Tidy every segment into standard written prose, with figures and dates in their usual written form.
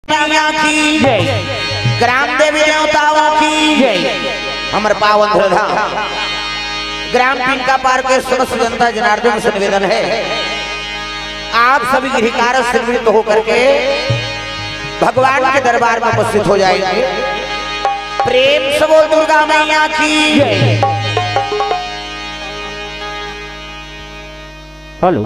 की ग्राम देवी देवताओं की हमर पावन धाम ग्राम पिंका पार के समस्त जनता जनार्दन से निवेदन है, आप सभी गृहकार से निवृत्त होकर के भगवान के दरबार में उपस्थित हो जाएंगे। प्रेम से बोल दुर्गा मैया की। हेलो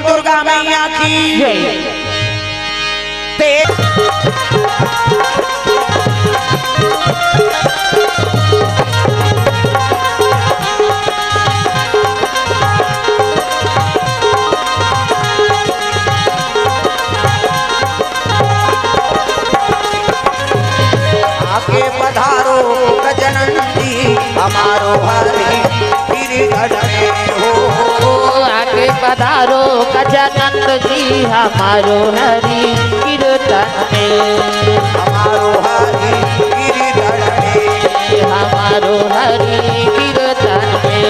दुर्गा मैया की। आगे पधारो गजनंदी हमारो हरि गिरिगढ़ में हो। आगे पधारो गजानंद जी हमारो हरि कीर्तन में। हमारो हरि गिरिगढ़ में। हमारो हरि कीर्तन में।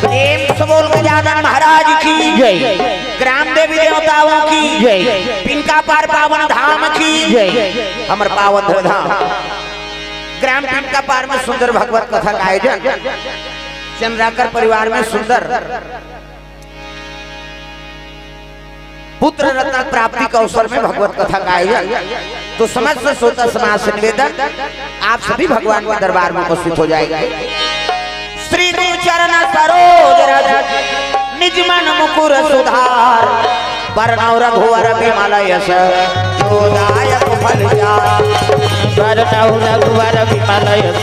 प्रेम से बोल गजानन महाराज की जय। ग्राम देवी देवताओं की जय। पिंका पार पावन धाम की जय। हमर पावन धाम ग्राम पिंका पार में सुंदर भगवत कथा का आयोजन चंद्राकर परिवार में सुंदर पुत्र रत्न प्राप्ति के अवसर में भगवत कथा का आयोजन। तो समस्त श्रोता समाज से निवेदन, आप सभी भगवान के दरबार में उपस्थित हो जाएंगे। चरण सरोज रज निज मन मुकुर सुधार बरनौ रघुवर विमल यश जोदायक फल चार बरनौ रघुवर विमल यश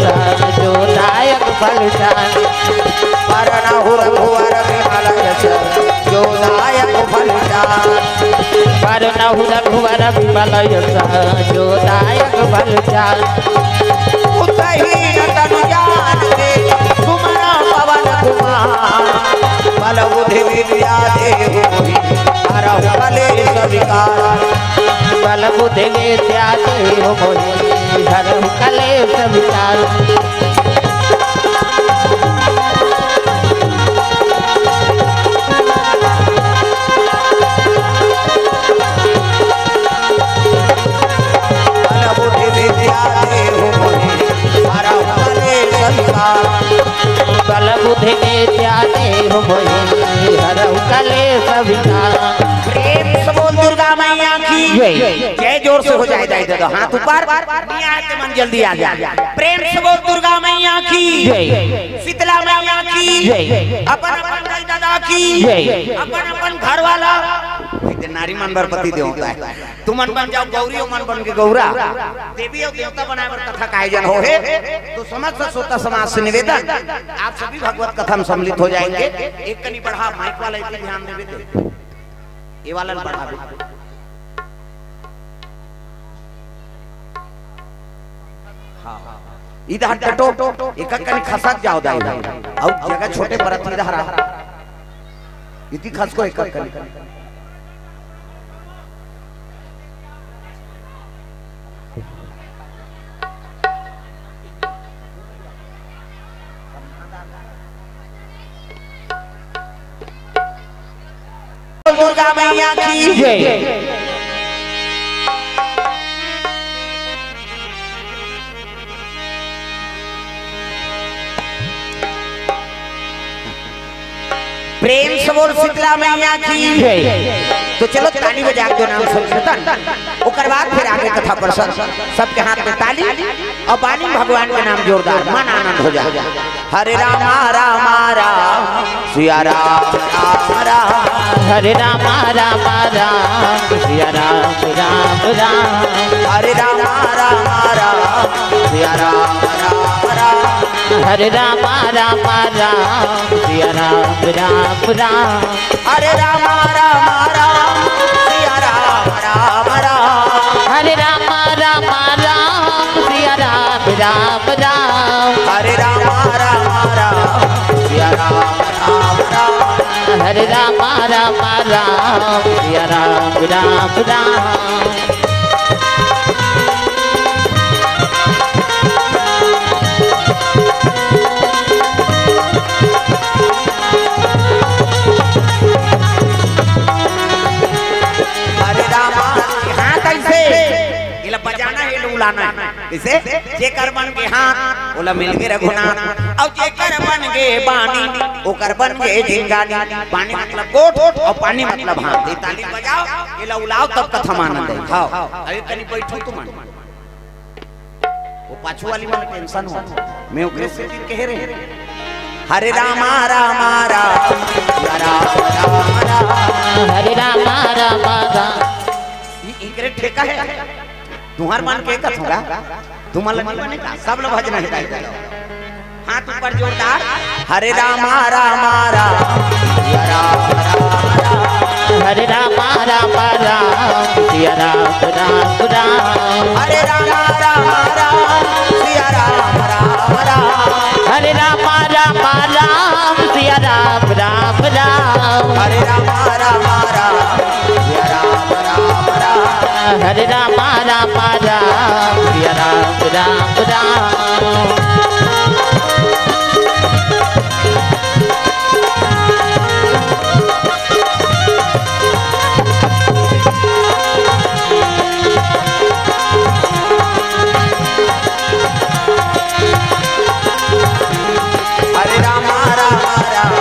जोदायक फल चार बरनौ रघुवर विमल यश जोदायक फल चार बरनौ रघुवर विमल यश जोदायक फल चार उतहीन तनु जान दे सुमना पवन कुमार बल बुद्धि विद्या देहु हरहु कलेश विकार बल बुद्धि विद्या देहु मोहि हरहु कलेश विकार बल बुद्धि विद्या देहु मोहि हरहु कलेश विकार प्रेम से बोल दुर्गा मैया की जय जोर से हो जाए दे दो हाथ ऊपर मन जल्दी आ जाए प्रेम से बोल दुर्गा मैया की शीतला मैया की अपन अपन दादा की अपन अपन घर वाला नारी मन बर पति दे होता है तुम मन बन जाओ गौरी मन बन के गौरा देवी और देवता बनाए बर कथा काहे जन हो है तो समस्त श्रोता समाज से निवेदन आप सभी भगवत कथा में सम्मिलित हो जाएंगे एक कनी बढ़ा माइक वाला इतना ध्यान देवे दे ये वाला बढ़ा दे हां इधर टटो एक कनी खसक जाओ दाई और जगह छोटे परत इधर इतनी खस को एक कनी दुर्गा मैया की जय प्रेम से बोल शीतला मैया की तो चलो ताली बजा दो नाम संकीर्तन ओकर बाद फिर आगे कथा प्रसंग सबके हाथ में ताली और बानी भगवान के नाम जोरदार मन आनंद हो जाए हरे राम राम राम सिया राम राम राम हरे राम राम राम सिया राम राम राम हरे राम राम राम सिया राम राम राम हरे राम राम राम सिया राम राम राम हरे राम राम राम सिया राम राम राम हरे राम राम राम सिया राम राम राम हरे राम राम राम सिया राम राम राम हरे राम राम राम सिया राम राम राम इसे जेकर बन के हाथ ओला मिल के रघुनाथ और जेकर बन के बानी ओकर बन के जिंगानी पानी मतलब गोट और पानी मतलब हाथ ये ताली बजाओ ये लउलाओ तब कथा आनंद है हां अरे तनी बैठो तुम वो पाछू वाली मन टेंशन हो मैं ओकरे से कह रहे हरे राम राम राम राम राम हरे राम राम राम इकरे ठेका है तुम्हार मान के कथ होगा तुम्हारा नहीं बनेगा सब लोग भजन है हाथ ऊपर जोरदार हरे राम राम राम राम राम हरे राम राम राम सिया राम राम राम हरे राम राम राम सिया राम राम राम हरे राम राम राम सिया राम राम राम हरे राम राम राम सिया राम राम राम हरे राम राम राम सिया राम राम राम हरे राम राम राम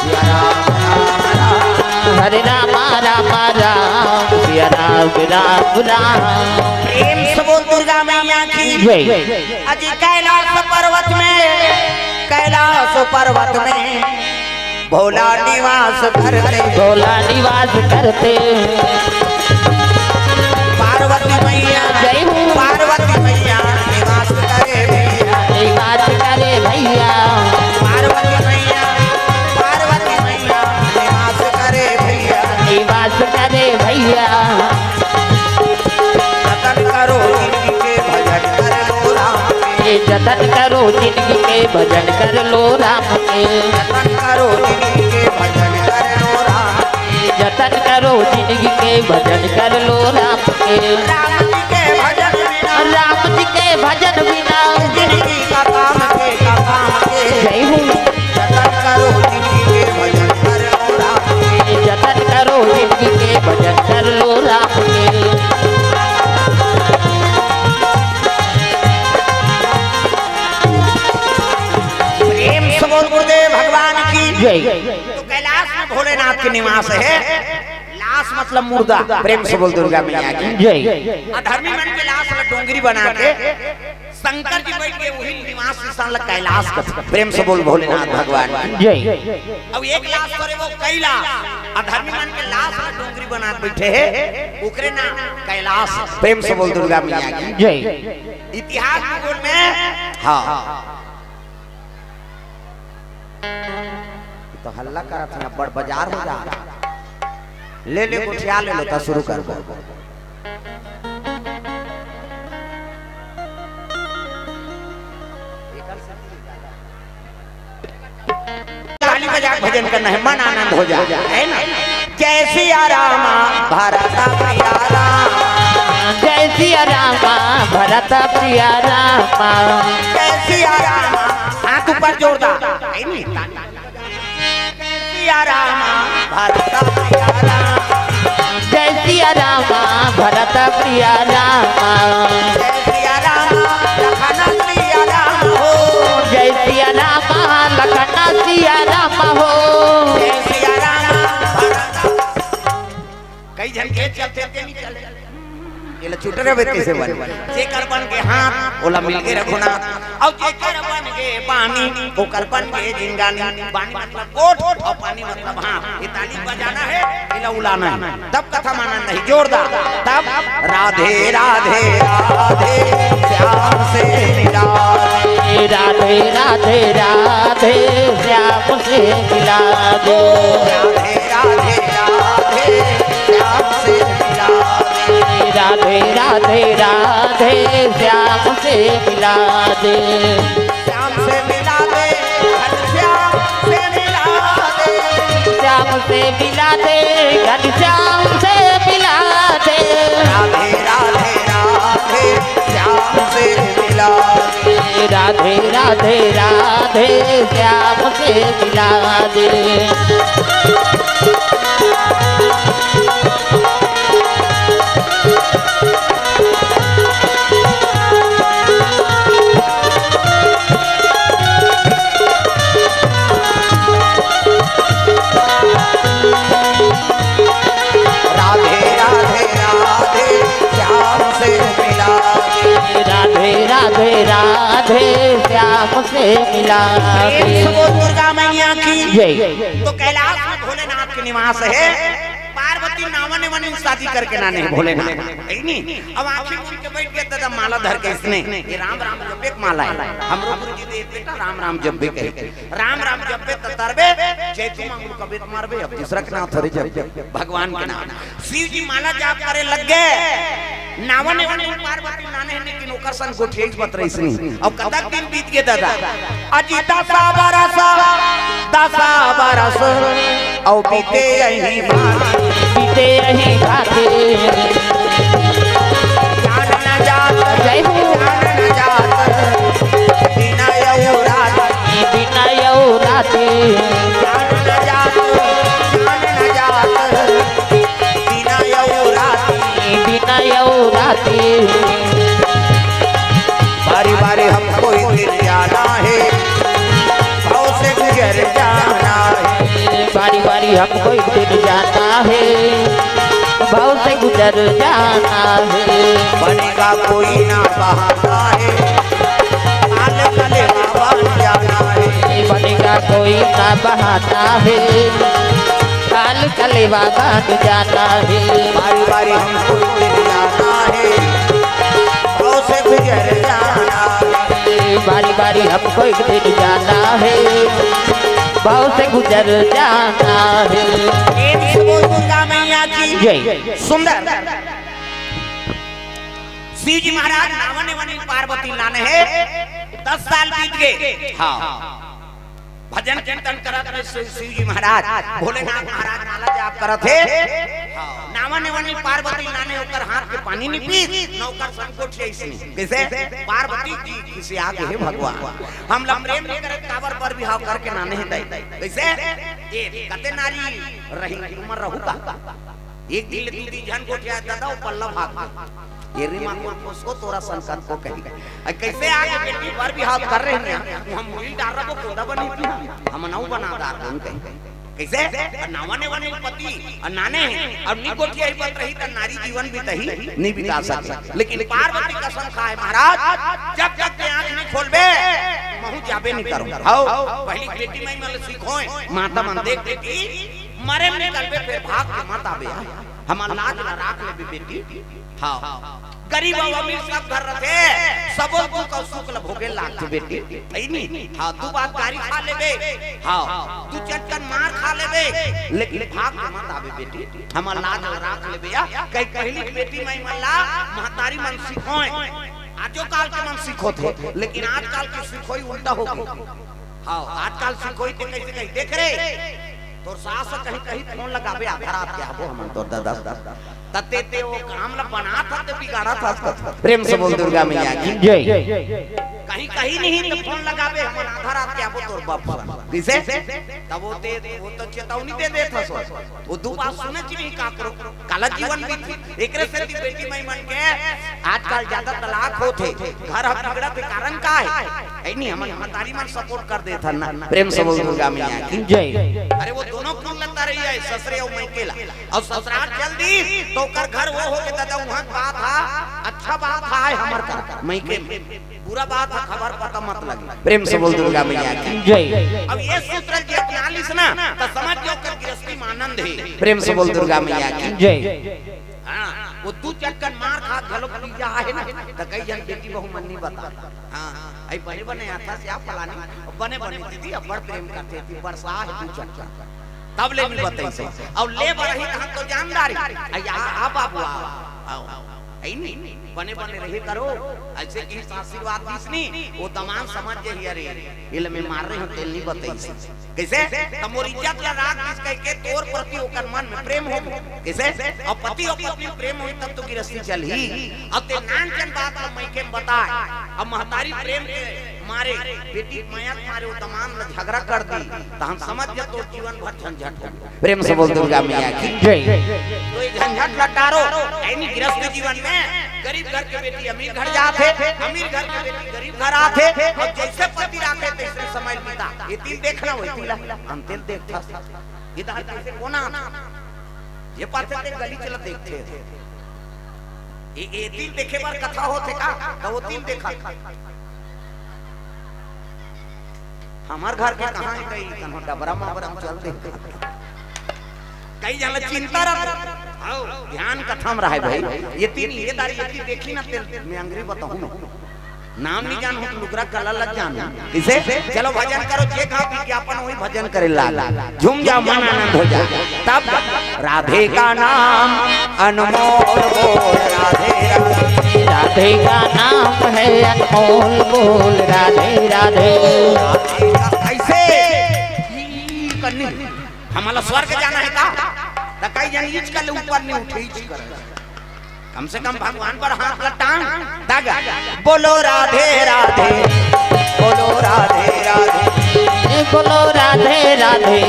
सिया राम राम राम हरे राम राम राम सिया राम राम राम प्रेम से बोल दुर्गा मैया की अजी कैलाश पर्वत में कैलाश पर्वत में भोला निवास करते, भोला निवास करते। पार्वती मैया जय हो। पार्वती मैया निवास करे भैया, निवास करे भैया। पार्वती मैया निवास करे भैया, निवास करे भैया। जतन करो जिंदगी के भजन कर लो राम के, जतन करो जिंदगी के भजन कर लो राम के। जतन करो जिंदगी के भजन कर लो राम के, जतन करो जिंदगी के भजन कर लो राम के। राम जी के भजन बिना, राम जी के भजन बिना जिंदगी का काम के जय हो। जतन करो जिंदगी के भजन कर लो राम के, जतन करो जिंदगी के भजन कर लो राम के। प्रेम से बोल गुरुदेव भगवान की जय। तो कैलाश में भोलेनाथ के निवास है, लाश मतलब मुर्दा, प्रेम से बोल दुर्गा मैया की जय। अधर्मी मन के लाश में डोंगरी बना के शंकर जी बैठ के वही निवास स्थान लग कैलाश का, प्रेम से बोल भोलेनाथ भगवान की जय। अब एक लाश करे वो कैलाश, अधर्मी मन के लाश में डोंगरी बना के बैठे है ओकरे ना कैलाश, प्रेम से बोल दुर्गा मैया की जय। इतिहास भूगोल में हाँ तो हल्ला करत है, बड़ बाजार हो जा, ले ले गुठिया ले लो तो शुरू कर दो। ताली बजा भजन करना है, मन आनंद हो जाए है ना। जय सिया रामा भरत प्रिया राम, जय सिया रामा भरत प्रिया रामा। जय सिया रामा हाथ ऊपर जोरदार है नी। सिया रामा भरत प्रिया राम, जय सिया रामा भरत प्रिया रामा। जय सिया रामा लखन सिया राम हो, जय सिया रामा लखन सिया राम हो। जय सिया रामा भरत। कई जन के चलते नहीं चले, ये चुटरे बेटी से बन जेकर बन के हाथ ओला मिल के रखना, और जेकर बन के पानी ओकर बन के जिंगानी। पानी मतलब कोट और पानी मतलब हाथ, ये ताली बजाना है, इला उलाना है, तब कथा मानना नहीं जोरदार। तब राधे राधे राधे श्याम से मिला दे, राधे राधे राधे श्याम से मिला दो। राधे राधे राधे श्याम से मिला दे, राधे राधे राधे श्याम से मिला दे। श्याम से मिला दे, घनश्याम से मिला दे, श्याम से मिला दे, घनश्याम से मिला दे। राधे राधे राधे श्याम से मिला दे, राधे राधे राधे श्याम से मिला दे। राधे राधे राधे श्याम से मिला दे, राधे राधे राधे श्याम से मिला दे। दुर्गा मैया की जय। तो कैलाश में भोलेनाथ के निवास है, पार्वती नावन वन शादी करके नाने भोलेनाथ है नहीं। अब आखिर उनके बैठ के दादा माला धर के इसने ये राम राम जपे एक माला है, हमरो गुरु जी दे बेटा राम राम जपे कहे, राम राम जपे तरबे चैतु मंगल कबीर मारबे, अब दूसरा के नाम थोड़ी जप भगवान के नाम। शिव जी माला जाप करे लग गए, नावन वन पार्वती नाने ने कि नौकर सन को ठीक बत रही इसने। अब कतक दिन बीत गए दादा, अजी दसा बरस औ बीते यही बीते यही भागे। जान न जात जय हो। जान न जात बिना यौ रात, बिना यौ राते। जान न जात बिना यौ रात, बिना यौ राते। बारी बारी हमको दिन जाना है, भाव से गुजर जाना है, बारी बारी हमको एक दिन जाना है, भाव से गुजर जाना है। बनेगा कोई ना बहाना है, काल कले बन जाना है, बनेगा कलेवा बहाता है, काल कलेवा बन जाता है। बारी बारी हमको दिन जाना है, भाव से गुजर जाना है। बारी बारी हमको एक दिन जाना है, भाव से गुजर जाना है। दुर्गा मैया की जय। सुंदर शिव जी महाराज रावण वनी पार्वती लाने है, 10 साल बीत गए। हाँ भजन कीर्तन करत रहे शिव जी महाराज, भोलेनाथ महाराज नाला जाप करत थे। नावन वनी पार्वती लाने होकर हाथ के पानी नहीं पी, नौकर संकोच से इसने कैसे पार्वती जी किसी आगे है भगवान, हम लोग प्रेम नहीं करे काबर पर भी हाव करके नाने है दई कैसे ये कते नारी रही उमर रहूगा एक दिल दूधी जन को क्या दादा वो पल्लव हाथ ये रीमा को उसको तोरा संकट को कही कैसे आगे बेटी पर भी हाथ कर रहे हैं, हम मूली डाल रहा को कोदा बनी थी हम नौ बना दार हम कैसे नावने वने पति नाने और निकोटिया ही बन रही त नारी जीवन भी तही नहीं बिता सकती। लेकिन पार्वती कसम खाए महाराज जब तक आंख नहीं खोलबे महू जाबे नहीं करो। हां पहली बेटी में मतलब सीखोए माता मन देख बेटी मरे में निकलबे फिर भाग के मत आबे हम लाज राख ले बेटी। हां गरीब और अमीर सब घर रखे सबो को का सुख भोगे लागते बेटी है नहीं। हां तू बात गाड़ी खा लेबे, हां तू चटकन मार खा लेबे, लेकिन भाग के मत आबे बेटी हम लाज राख लेबे। या कई कहली बेटी मैं मल्ला महतारी मन सिखोए आजो काल के मन सिखो थे, लेकिन आजकल के सिखोई उल्टा हो गई। हां आजकल सिखोई के कैसे कहीं देख रे तो सास कहीं कहीं फोन लगाबे आधा रात के आबो हम तो दादा तते ते वो काम ला बना था ते बिगाड़ा था। प्रेम से बोल दुर्गा मैया की जय। कहीं कहीं नहीं तो फोन लगाबे हम आधा रात के आबो तोर बाप किसे तब वो तो चेतावनी दे देता सो वो दो बात सुने जी नहीं का करो काला जीवन भी थी एकरे से बेटी मई मन के आजकल ज्यादा तलाक होते घर हम बिगड़ा के कारण का है नहीं हम हमारी मन सपोर्ट कर देता ना। प्रेम से बोल दुर्गा मैया की जय। अरे वो दोनों क्यों लगता रही है ससुरे और मैकेला और ससुराल जल्दी तो कर घर वो हो के दादा वहां बात है अच्छा बात है हमर का मैके बुरा बात है खबर पता मत लगे। प्रेम से बोल दुर्गा मैया की जय। अब ये सूत्र जे अपना लिस ना तो समझ जाओ कि गृहस्थी में आनंद है। प्रेम से बोल दुर्गा मैया की जय। हां वो तू चक्कर मार खा घलो पीजा है ना तो कई जन बेटी बहु मन नहीं बता। हां आई बने बने आता से आप फलानी बने बने दीदी अब बड़ प्रेम करते थी बरसा है तू चक्कर तब ले नहीं बताई से और ले बरही हम तो जानदारी आ बाबू आओ आई नहीं बने बने रहे करो ऐसे की आशीर्वाद दिसनी वो दमान समझ जे अरे इल में मार रहे हो तेल नहीं बताई कैसे तमोर इज्जत या राग किस कह के तोर प्रति ओकर मन में प्रेम हो कैसे और पति और पत्नी प्रेम होई तब तो गृहस्थी चलही। अब ते नान जन बात मैं के बताए अब महतारी प्रेम के मारे बेटी माया मारे वो तमाम झगड़ा कर दी तो हम समझ जा तो जीवन भर झंझट हो। प्रेम से बोल दुर्गा मैया की जय। तो ये झंझट लटारो ऐनी गृहस्थ जीवन में गरीब घर के बेटी अमीर घर जाते अमीर घर के बेटी गरीब घर आते और जैसे पति राखे तैसे समय बीता ये तिल देखना वो तिल हम तिल देखता इधर कैसे कोना ये पाते ते गली चला देखते ये तिल देखे बार कथा होते का तो वो तिल देखा हमार घर के कहां है कई कन्हो डबरा माबरा चल दे कई जन चिंता रह आओ ध्यान कथा में रहे भाई ये तीन ये दारी ये तीन देखी ना तेल मैं अंग्रेजी बताऊं ना नाम नहीं जान हो लुगरा कला लग जान इसे चलो भजन करो जे का विज्ञापन वही भजन करे लाल झूम जाओ मन आनंद हो जाए तब राधे का नाम अनमोल बोल राधे राधे का नाम है अनमोल बोल राधे राधे। ऐसे करनी हमारा स्वर्ग जाना है का कई जन इच कर ऊपर नहीं उठे इच कर कम से कम भगवान पर हाथ लटांग दागा बोलो राधे राधे बोलो राधे राधे बोलो राधे राधे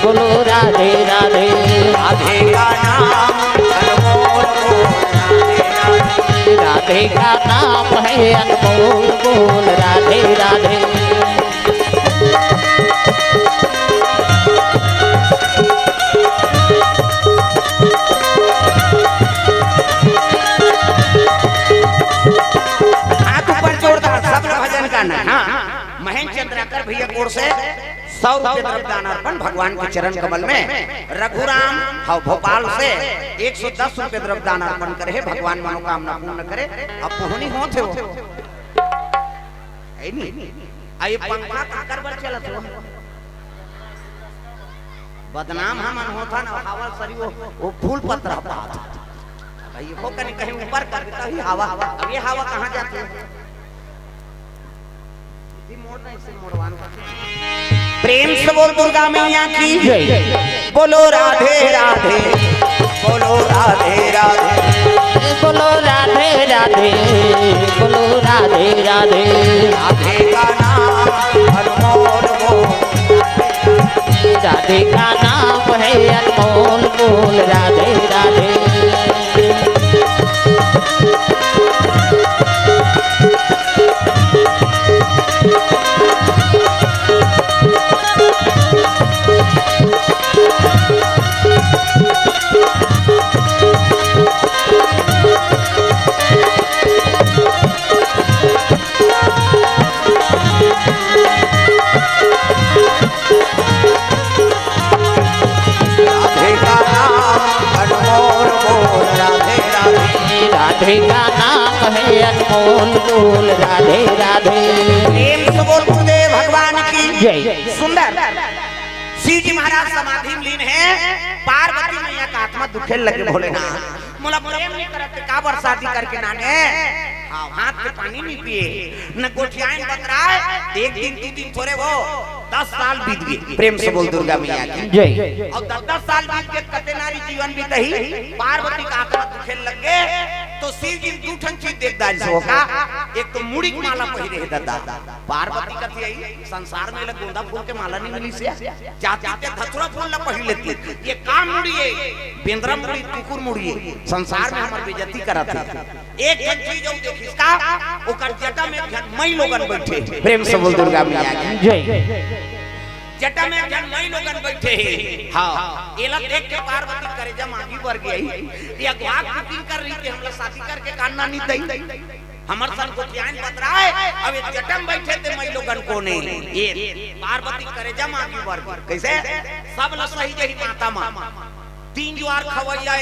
बोलो राधे राधे। राधे का नाम अनमोल बोल राधे का नाम है अनमोल बोल राधे राधे। हाथ ऊपर जोरदार सब भजन करना। हाँ महेंद्र चंद्राकर भैया कोर से 100 रुपए द्रव्यदान अर्पण भगवान के चरण कमल में। रघुराम भोपाल से 110 रुपए द्रव्यदान अर्पण करे, भगवान मनोकामना पूर्ण करे। अब पोहनी होते हो आई पंखा काकर बर चलत हो, बदनाम हमन होता ना हवा सरी वो फूल पत्र बात भाई हो कहीं कहीं ऊपर कर देता ही हवा। अब ये हवा कहाँ जाती है? इसी मोड़ ना इसी मोड़वान प्रेम से बोल दुर्गा मैया की जय। बोलो राधे राधे, बोलो राधे राधे, बोलो राधे राधे, बोलो राधे राधे। राधे का नाम अनमोल बोल, राधे का नाम है अनमोल बोल, राधे राधे। राधे का नाम है अनमोल बोल, राधे राधे। प्रेम से बोल गुरुदेव भगवान की जय। सुंदर शिव जी महाराज समाधि में लीन है, पार्वती मैया का आत्मा दुखे लगे भोलेनाथ मोला प्रेम नहीं करते का बर शादी करके नाने हाथ पे पानी नहीं पिए न गोठियाइन बतराए, एक दिन 2 दिन थोड़े वो 10 साल बीत गए। प्रेम से बोल दुर्गा मैया की जय। और 10 साल बीत के कते नारी जीवन बीतही, पार्वती का आत्मा दुखे लगे तो शिव जी 2 ठन चीज देखदा होगा। एक तो मुड़ी की माला पहिरे है दादा, पार्वती का थी संसार में लग गोंदा फूल के माला नहीं मिली से जाते धतुरा फूल ला पहिर लेती। ये काम मुड़ी है, बेंद्रा मुड़ी, कुकुर मुड़ी है, संसार में हमार बेइज्जती करत है। एक चीज जो देखिस का ओकर जटा में मई लोगन बैठे। प्रेम से बोल दुर्गा मैया की जय। जटा में मई लोगन बैठे हैं। हाँ एला देख के पार्वती करे जब आगे बढ़ गई ये अगवाक बुकिंग कर रही थी, हमला शादी करके कानना नहीं दई हमर सन को ज्ञान बतराए। अब ये जटम बैठे थे मई लोगन को ने ये पार्वती करे जब आगे बढ़ गई कैसे सब ल सही जही माता मां 3 ज्वार खवैया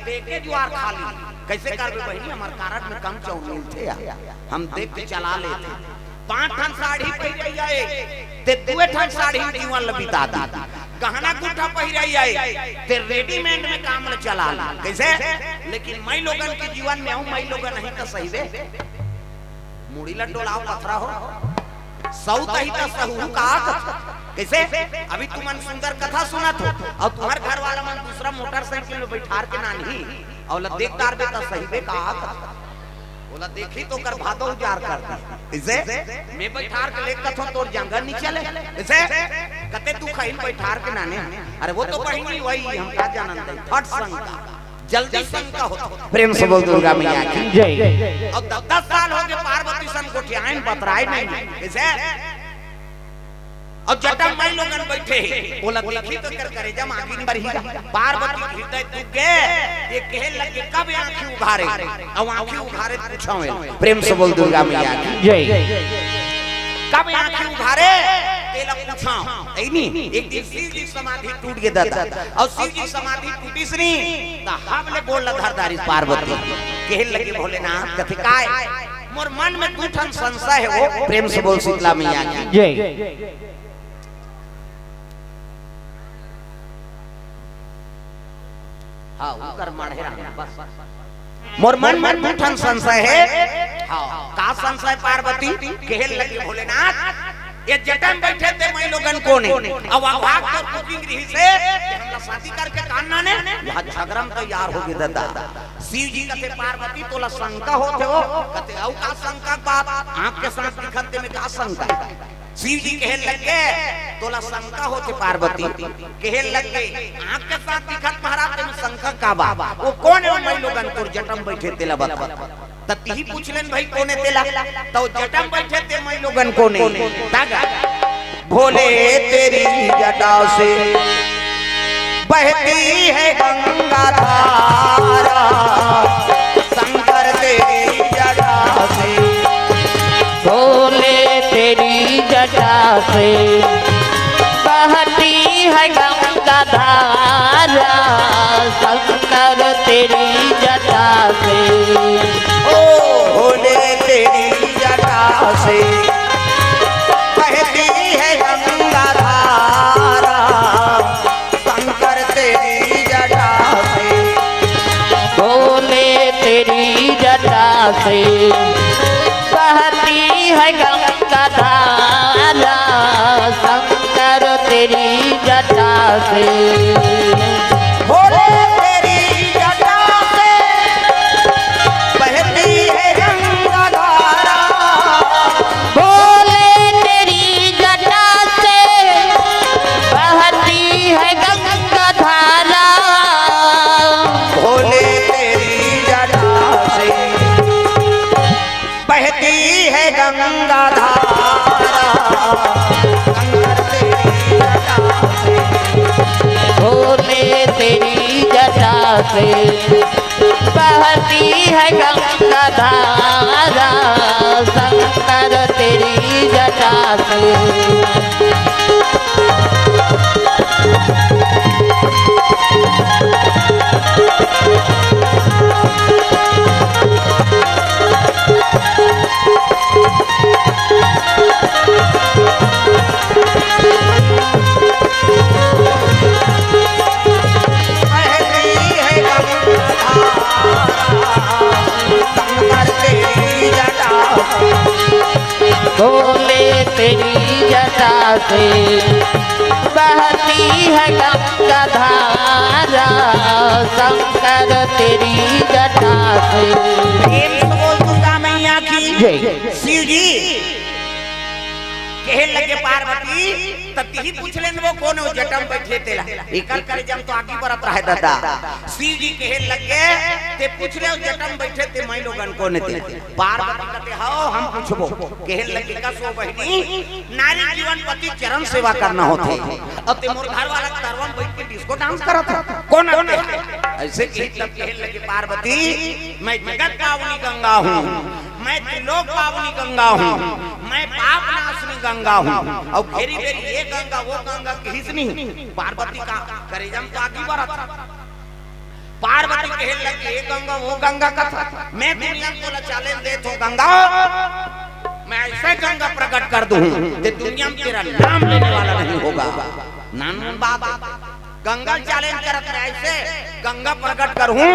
देखे ज्वार खाली कैसे करबे बहिनी, हमार कारट में कम चाउर मिलते हम देख के चला लेते। 5 ठन साड़ी पहिरई आए ते 2 ठन साड़ी जीवन लबिता दी, गहना गुठा पहिरई आए ते रेडीमेड में काम ल चला ला कैसे। लेकिन मई लोगन के जीवन में हूं मई लोगन नहीं तो सही वे मुड़ी ला डोलाओ पथरा हो सौ तही तो सहू का कैसे। अभी तुमन सुंदर कथा सुनत हो और तुम्हार घर वाला मन दूसरा मोटरसाइकिल में बैठार के नानी और देखदार बे तो सही बे का बोला देखी तो कर भादो उजार करती इसे मैं बैठार के लेकर तो तोर जंगल नहीं चले इसे कते तू खाइन बैठार के नाने। अरे वो तो बहिनी वही हम क्या जानते हैं फट संग जल्दी संग का होता। प्रेम से बोल दुर्गा मैया की जय। और 10 साल हो गए पार्वती सन को ठियाइन बतराए नहीं इसे और जटा मई लोगन बैठे बोला देखी तो कर करे जब आगे बढ़ी पार्वती हृदय दुखे ये कहे लगे कब आंखें उघारे और आंखें उघारे पूछावे। प्रेम से बोल दुर्गा मैया की जय। कब आंखें उघारे तेला पूछाओ नहीं। एक दिन शिव जी समाधि टूट गए दादा और शिव जी समाधि टूटी सनी त हमले बोल धरदारी पार्वती कहे लगे भोलेनाथ कथे काय मोर मन में 2 ठन संशय है वो। प्रेम से बोल शीतला मैया की जय। हाँ उकर माढ़े बस मोर मन में 2 ठन संशय है। हाँ का संशय पार्वती कहे लगे भोलेनाथ ये जटन बैठे थे मई लोगन को ने अब आवाज तो कुकिंग रही से हमला शादी करके कान्ना ने यहां झगड़म तैयार हो गए दादा। शिव जी कहते पार्वती तोला शंका होते हो कहते औ का शंका बात आंख के साथ दिखते में का शंका। शिव जी कहे लगे तोला शंका होते पार्वती कहे लगे आंख के साथ दिखत महाराज में शंका का बा वो कौन है मई लोगन को जटम बैठे तेला बता तती पूछलन भाई कोने तेला तो जटम बैठे ते मई लोगन कोने तागा भोले तेरी जटा से बहती है गंगा धारा शंकर तेरी जटा से भोले तेरी जटा से बहती है गंगा धारा शंकर तेरी जटा से। ओ भोले तेरी जटा से बहती है गंगा धारा शंकर तेरी जटा से। भोले तेरी जटा से बहती है गंगा धारा शंकर तेरी जटा से। भोले तेरी जटा से बहती है गंगा धारा। भोले तेरी जटा से बहती है गंगा धारा। भोले तेरी जटा से बहती है गंगा धारा शंकर तेरी जटा से। भोले तेरी जटा से बहती है गंगा धारा शंकर तेरी जटा से। भोले तेरी जटा से बहती है गंगा धारा शंकर तेरी जटा से। बोल दुर्गा मैया की जय। शिव जी कहे लगे पार्वती तभी पूछ लेन वो कौन हो जटम बैठे तेला इकल करे जब तो आगे बढ़त रहे दादा। शिव जी कहे लगे ते पूछ ले जटम बैठे ते मैं लोगन को ने ते। पार्वती कहते हां हम पूछबो कहे लगे का सो बहनी नारी जीवन पति चरण सेवा करना होते अब ते मोर घर वाला तरवन बैठ के डिस्को डांस करत कौन ऐसे कहे लगे पार्वती मैं जगत पावनी गंगा हूं, मैं त्रिलोक पावनी गंगा हूं, मैं पाप नाशनी गंगा हूं। और फेरी फेरी ये गंगा वो गंगा किस नहीं। पार्वती का करेजम तो आगे बढ़त। पार्वती कहे लगी ये गंगा वो गंगा का था मैं दुनिया को चैलेंज दे तो गंगा मैं ऐसे गंगा प्रकट कर दूं कि दुनिया में तेरा नाम लेने वाला नहीं होगा। नान बाबा गंगा चैलेंज करत रहे ऐसे गंगा प्रकट करूं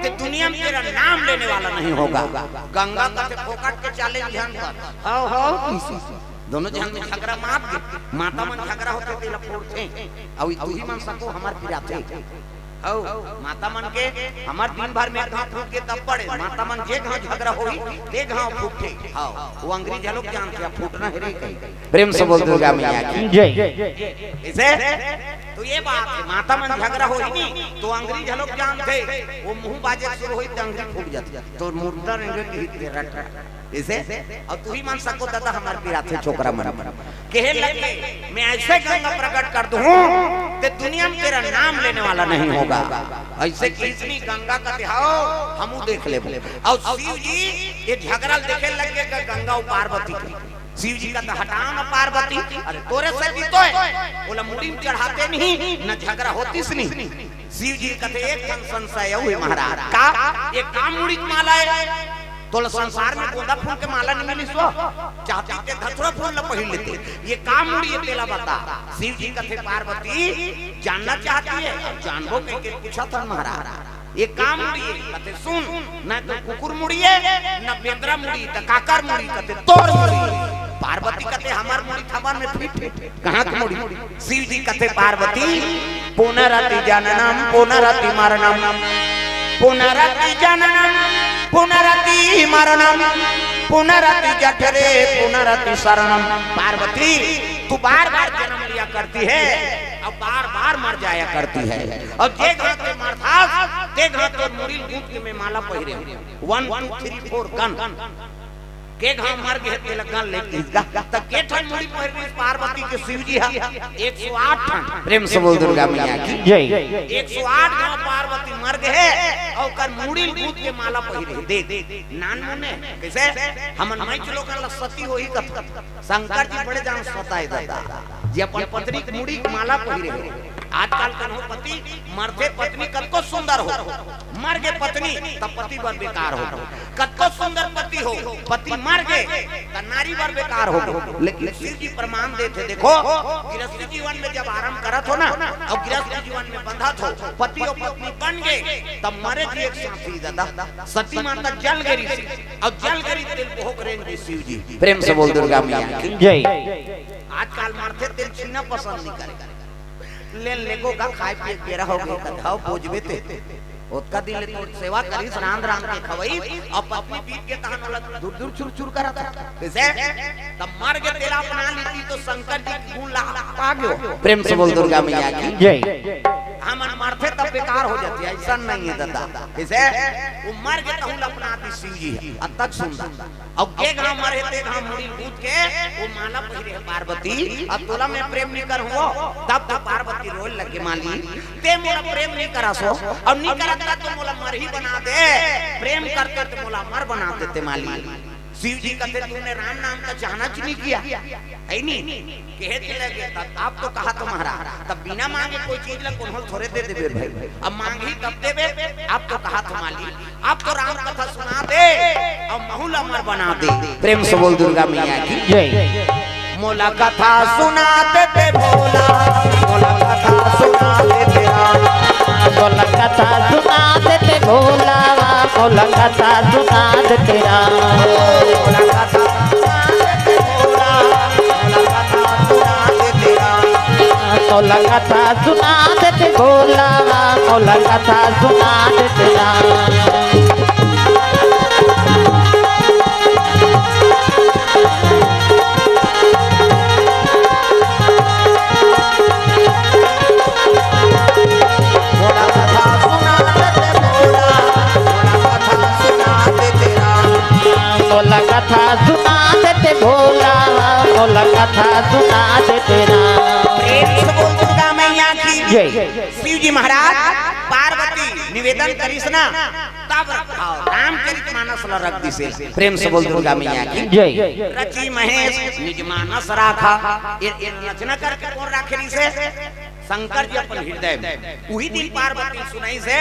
कि दुनिया में तेरा नाम लेने वाला नहीं होगा। गंगा का ते फोकट के चैलेंज ध्यान कर हां दोनों जहां में झगड़ा माता मन झगड़ा होते तेला फोड़ते और तू ही मन सको हमार पिराते औ माता मन के हमार दिन भर में घाव फूट के तब पड़े माता मन जे घाव झगड़ा होई ते घाव फूटे हां वो अंग्रेज लोग जानते हैं फूटना है रे कहीं प्रेम से बोल दुर्गा मैया की जय। इसे तो ये बात है माता मन झगड़ा होई नहीं तो अंग्रेज लोग जानते वो मुंह बाजे शुरू होई तो अंग्रेज फूट जाती तो मुर्दा रेंगे की हित रट इसे और तू ही मान सको दादा हमार पिराते छोकरा मन कहे लगे मैं ऐसे गंगा प्रकट कर दूं कि दुनिया में तेरा नाम लेने वाला नहीं होगा। ऐसे कितनी गंगा का दिखाओ हमू देख ले। और शिव जी ये झगड़ा देखे लगे गंगा और पार्वती की। शिव जी का हटाओ ना पार्वती अरे तोरे से भी तो है बोला मुड़ी में चढ़ाते नहीं न झगड़ा होतीस नहीं। शिव जी कहते एक संशय हुए महाराज का एक काम मुड़ी माला है तो संसार में गोंदा फूल के माला नहीं मिली सो चाहती के धतुरा फूल न पहिल लेते ये काम मुड़ी तेला बता। शिव जी कहते पार्वती जानना चाहती है जानबो के पूछा था महाराज ये काम मुड़ी कहते सुन न तो कुकुर मुड़ी है न बेंद्रा मुड़ी त काकर मुड़ी कहते तोर मुड़ी। पार्वती कहते हमार मुड़ी थवन में फिट कहां की मुड़ी। शिव जी कहते पार्वती पुनरति जननम पुनरति मरणम पुनरति जननम पुनरति मरणम पुनरति जठरे पुनरति शरणम। पार्वती तू बार बार जन्म लिया करती है अब बार बार मर जाया करती है और जे घर के मरथास ते घर के मुड़ी गूंथ में माला पहिरे 1 2 3 4 गन के घाव मर गए ते लगा लेके त के ठन मुड़ी पहिरनी पार्वती के शिव जी 108 ठन प्रेम से बोल दुर्गा मैया की जय 108 घाव पार्वती मर गए और कर मुड़ी भूत के माला पहिरे देख नान मुने कैसे हमन मैं चलो कर सती होई कथ शंकर जी बड़े जान सताए दादा जे अपन पत्नी के मुड़ी माला पहिरे आजकल कनो पति मरते पत्नी कतको सुंदर हो मर गए पत्नी तब पति बर बेकार हो कतको सुंदर पति हो पति मर गए त नारी बर बेकार हो लेकिन शिव जी प्रमाण देते देखो गृहस्थी जीवन में जब आराम करत हो ना और गृहस्थी जीवन में बंधत हो पति और पत्नी बन गए तब मरे जी एक साथी दादा सती माता जल गई और जल गई तेल भोग रेंगे शिव जी प्रेम से बोल दुर्गा मैया की जय आजकल मरते तेल छीना पसंद नहीं करेगा ले लेगो का खाए पिए केरा हो गए कथाओ पूजबे ते ओतका दिन तो सेवा करी स्नान राम के खवई और पत्नी पीट के तहन वाला दूर दूर चुर चुर करत कैसे तब मर के तेला बना लीती तो शंकर जी की गुण आ गयो प्रेम से बोल दुर्गा मैया की जय हम मरते तब बेकार हो जाती है ऐसा नहीं है दादा कैसे वो मर के तहुल अपना आदि शिव जी अब तक सुंदर अब के गांव मरे ते गांव मुड़ी कूद के वो माला पहिरे पार्वती अब तोला में प्रेम नहीं कर हो तब तो पार्वती रोल लगे माली ते मोला प्रेम नहीं करा सो और नहीं करता तो मोला मर ही बना दे प्रेम करते तो मोला मर बना देते माली शिव जी कहते तूने राम नाम का चाहना नहीं किया है नहीं कहे चले गए तब आप तो कहा तुम्हारा तब बिना मांगे कोई चीज ला कोन थोड़े दे देबे भाई अब मांगी तब देबे आप तो कहा तुम्हारी आप तो राम कथा सुना दे और महूल अमर बना दे प्रेम से बोल दुर्गा मैया की जय मोला कथा सुनाते ते भोला मोला कथा सुनाते तेरा मोला कथा सुनाते ते भोला मोला कथा सुनाते तेरा मोला कथा सुनाते ते भोला मोला कथा सुनाते तेरा मोला कथा सुनाते ते भोला मोला कथा सुनाते तेरा कथा सुना देते भोला मोला कथा सुना दे तेरा प्रेम से बोल दुर्गा मैया की जय शिव जी महाराज पार्वती निवेदन करिस ना तब रखाओ रामचरितमानस ला रख दिसे प्रेम से बोल दुर्गा मैया की जय रची महेश निज मानस राखा ये रचना करके कौन राखे से शंकर जी अपन हृदय में वही दिन पार्वती सुनाई से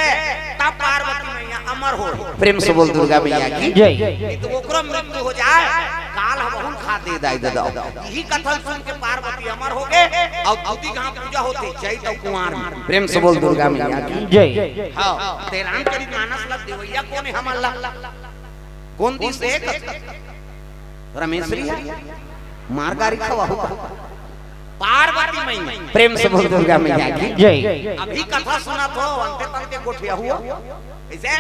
तब पार्वती मैया अमर हो प्रेम से बोल दुर्गा मैया की जय तो ओकरो मृत्यु हो जाए काल बहुल खा दे दाई दादा यही कथन सुन के पार्वती अमर हो गए और दूती कहां पूजा होती चैत और कुंवार में प्रेम से बोल दुर्गा मैया की जय हां ते रामचरितमानस ला देवैया कौन है हमला कौन दी से रमेशरी मारगारी खवा हुआ पार्वती मैया प्रेम से बोल दुर्गा मैया की जय अभी कथा सुना तो अंते तक गोठिया हुआ ऐसे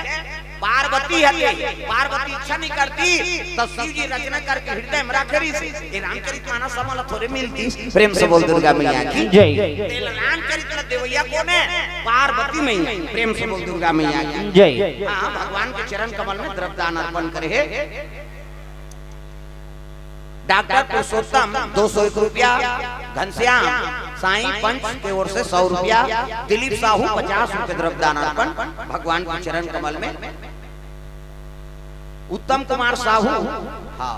पार्वती है पार्वती इच्छा नहीं करती तो शिव जी रचना करके हृदय में रखे ये रामचरितमानस समला थोड़े मिलती प्रेम से बोल दुर्गा मैया की जय रामचरित देवैया कौन है पार्वती मैया प्रेम से बोल दुर्गा मैया की जय हां भगवान के चरण कमल में द्रव्यदान अर्पण करे डॉक्टर पुरुषोत्तम 201 रुपया घनश्याम साईं पंच के ओर से 100 रुपया दिलीप साहू 50 रुपए द्रव्यदान अर्पण भगवान के चरण कमल में उत्तम कुमार साहू हाँ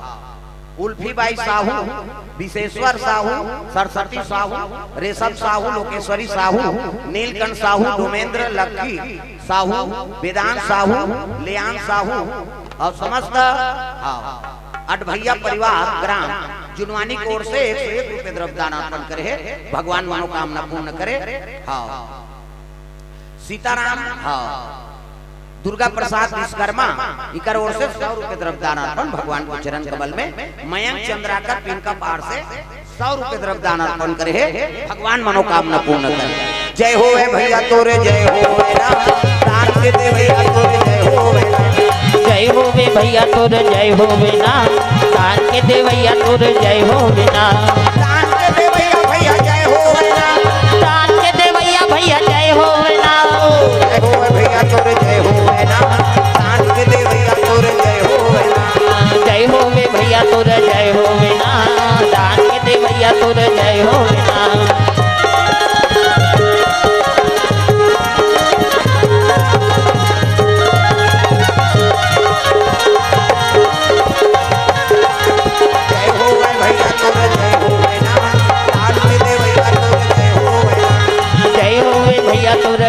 उल्फी बाई साहू विशेश्वर साहू सरस्वती साहू रेशम साहू लोकेश्वरी साहू नीलकंठ साहू डोमेंद्र लक्की साहू वेदांत साहू लियान साहू और समस्त अठभैया परिवार ग्राम जुनवानी की ओर से 101 रुपए द्रव्यदान अर्पण करे भगवान मनोकामना पूर्ण करे हाँ सीताराम हाँ दुर्गा प्रसाद विश्वकर्मा इकर ओर से 100 रुपए द्रव्यदान अर्पण भगवान के चरण कमल में मयंक चंद्राकर पिनका पहाड़ से 100 रुपए द्रव्यदान अर्पण करे भगवान मनोकामना पूर्ण करे जय हो भैया तोरे जय हो दान के दे भैया तोरे जय हो जय हो वे भैया तोर जय हो बिना दान के दे भैया तोर जय हो बिना दान के दे भैया जय हो बिना दान के दे भैया जय हो बिना जय हो भैया तोर जय हो बिना दान के दे भैया तोर जय हो बिना जय हो वे भैया जय होवे ना।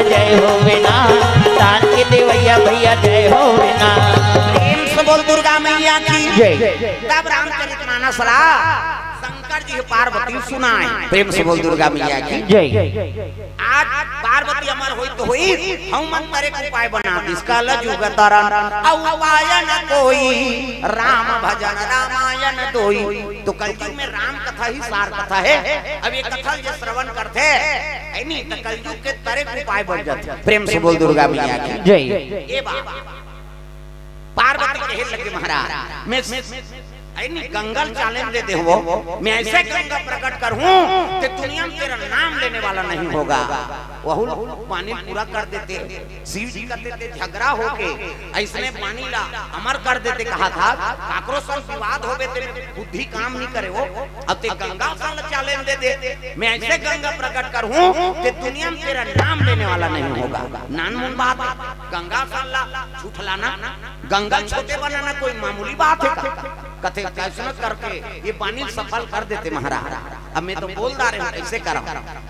जय होवे ना तान के देवैया भैया जय होवे ना। प्रेम से बोल दुर्गा मैया की जय। तब रामचरितमानस शंकर जी पार्वती सुनाए। प्रेम से बोल दुर्गा मैया की जय। आज पार्वती अमर होई तो होई हम मन करे उपाय बना इसका लजुग तरन उपाय न कोई राम भजन रामायण दोई। तो कलयुग में राम कथा ही सार कथा है। अब ये कथा जो श्रवण करते है नहीं तो कलयुग के तरह उपाय बन जाते। प्रेम से बोल दुर्गा मैया की जय। ये बाबा पार्वती कहे लगे महाराज मैं गंगल चैलेंज दे दे वो मैं ऐसे गंगा प्रकट करूं कि दुनिया में तेरा नाम लेने वाला नहीं होगा। वहुल पानी पूरा कर देते शिव जी कर देते झगड़ा होके ऐसने पानी ला अमर कर देते। कहा था काकरो से विवाद होवे ते बुद्धि काम नहीं करे वो अब ते गंगा सन चैलेंज दे दे मैं ऐसे गंगा प्रकट करूं कि दुनिया में तेरा नाम लेने वाला नहीं होगा। नानमुन बात गंगा सन ला झूठलाना गंगा छोटे बनाना कोई मामूली बात है कथे कैसे करके ये पानी सफल कर देते महाराज। अब मैं तो बोल रहा हूं कैसे करा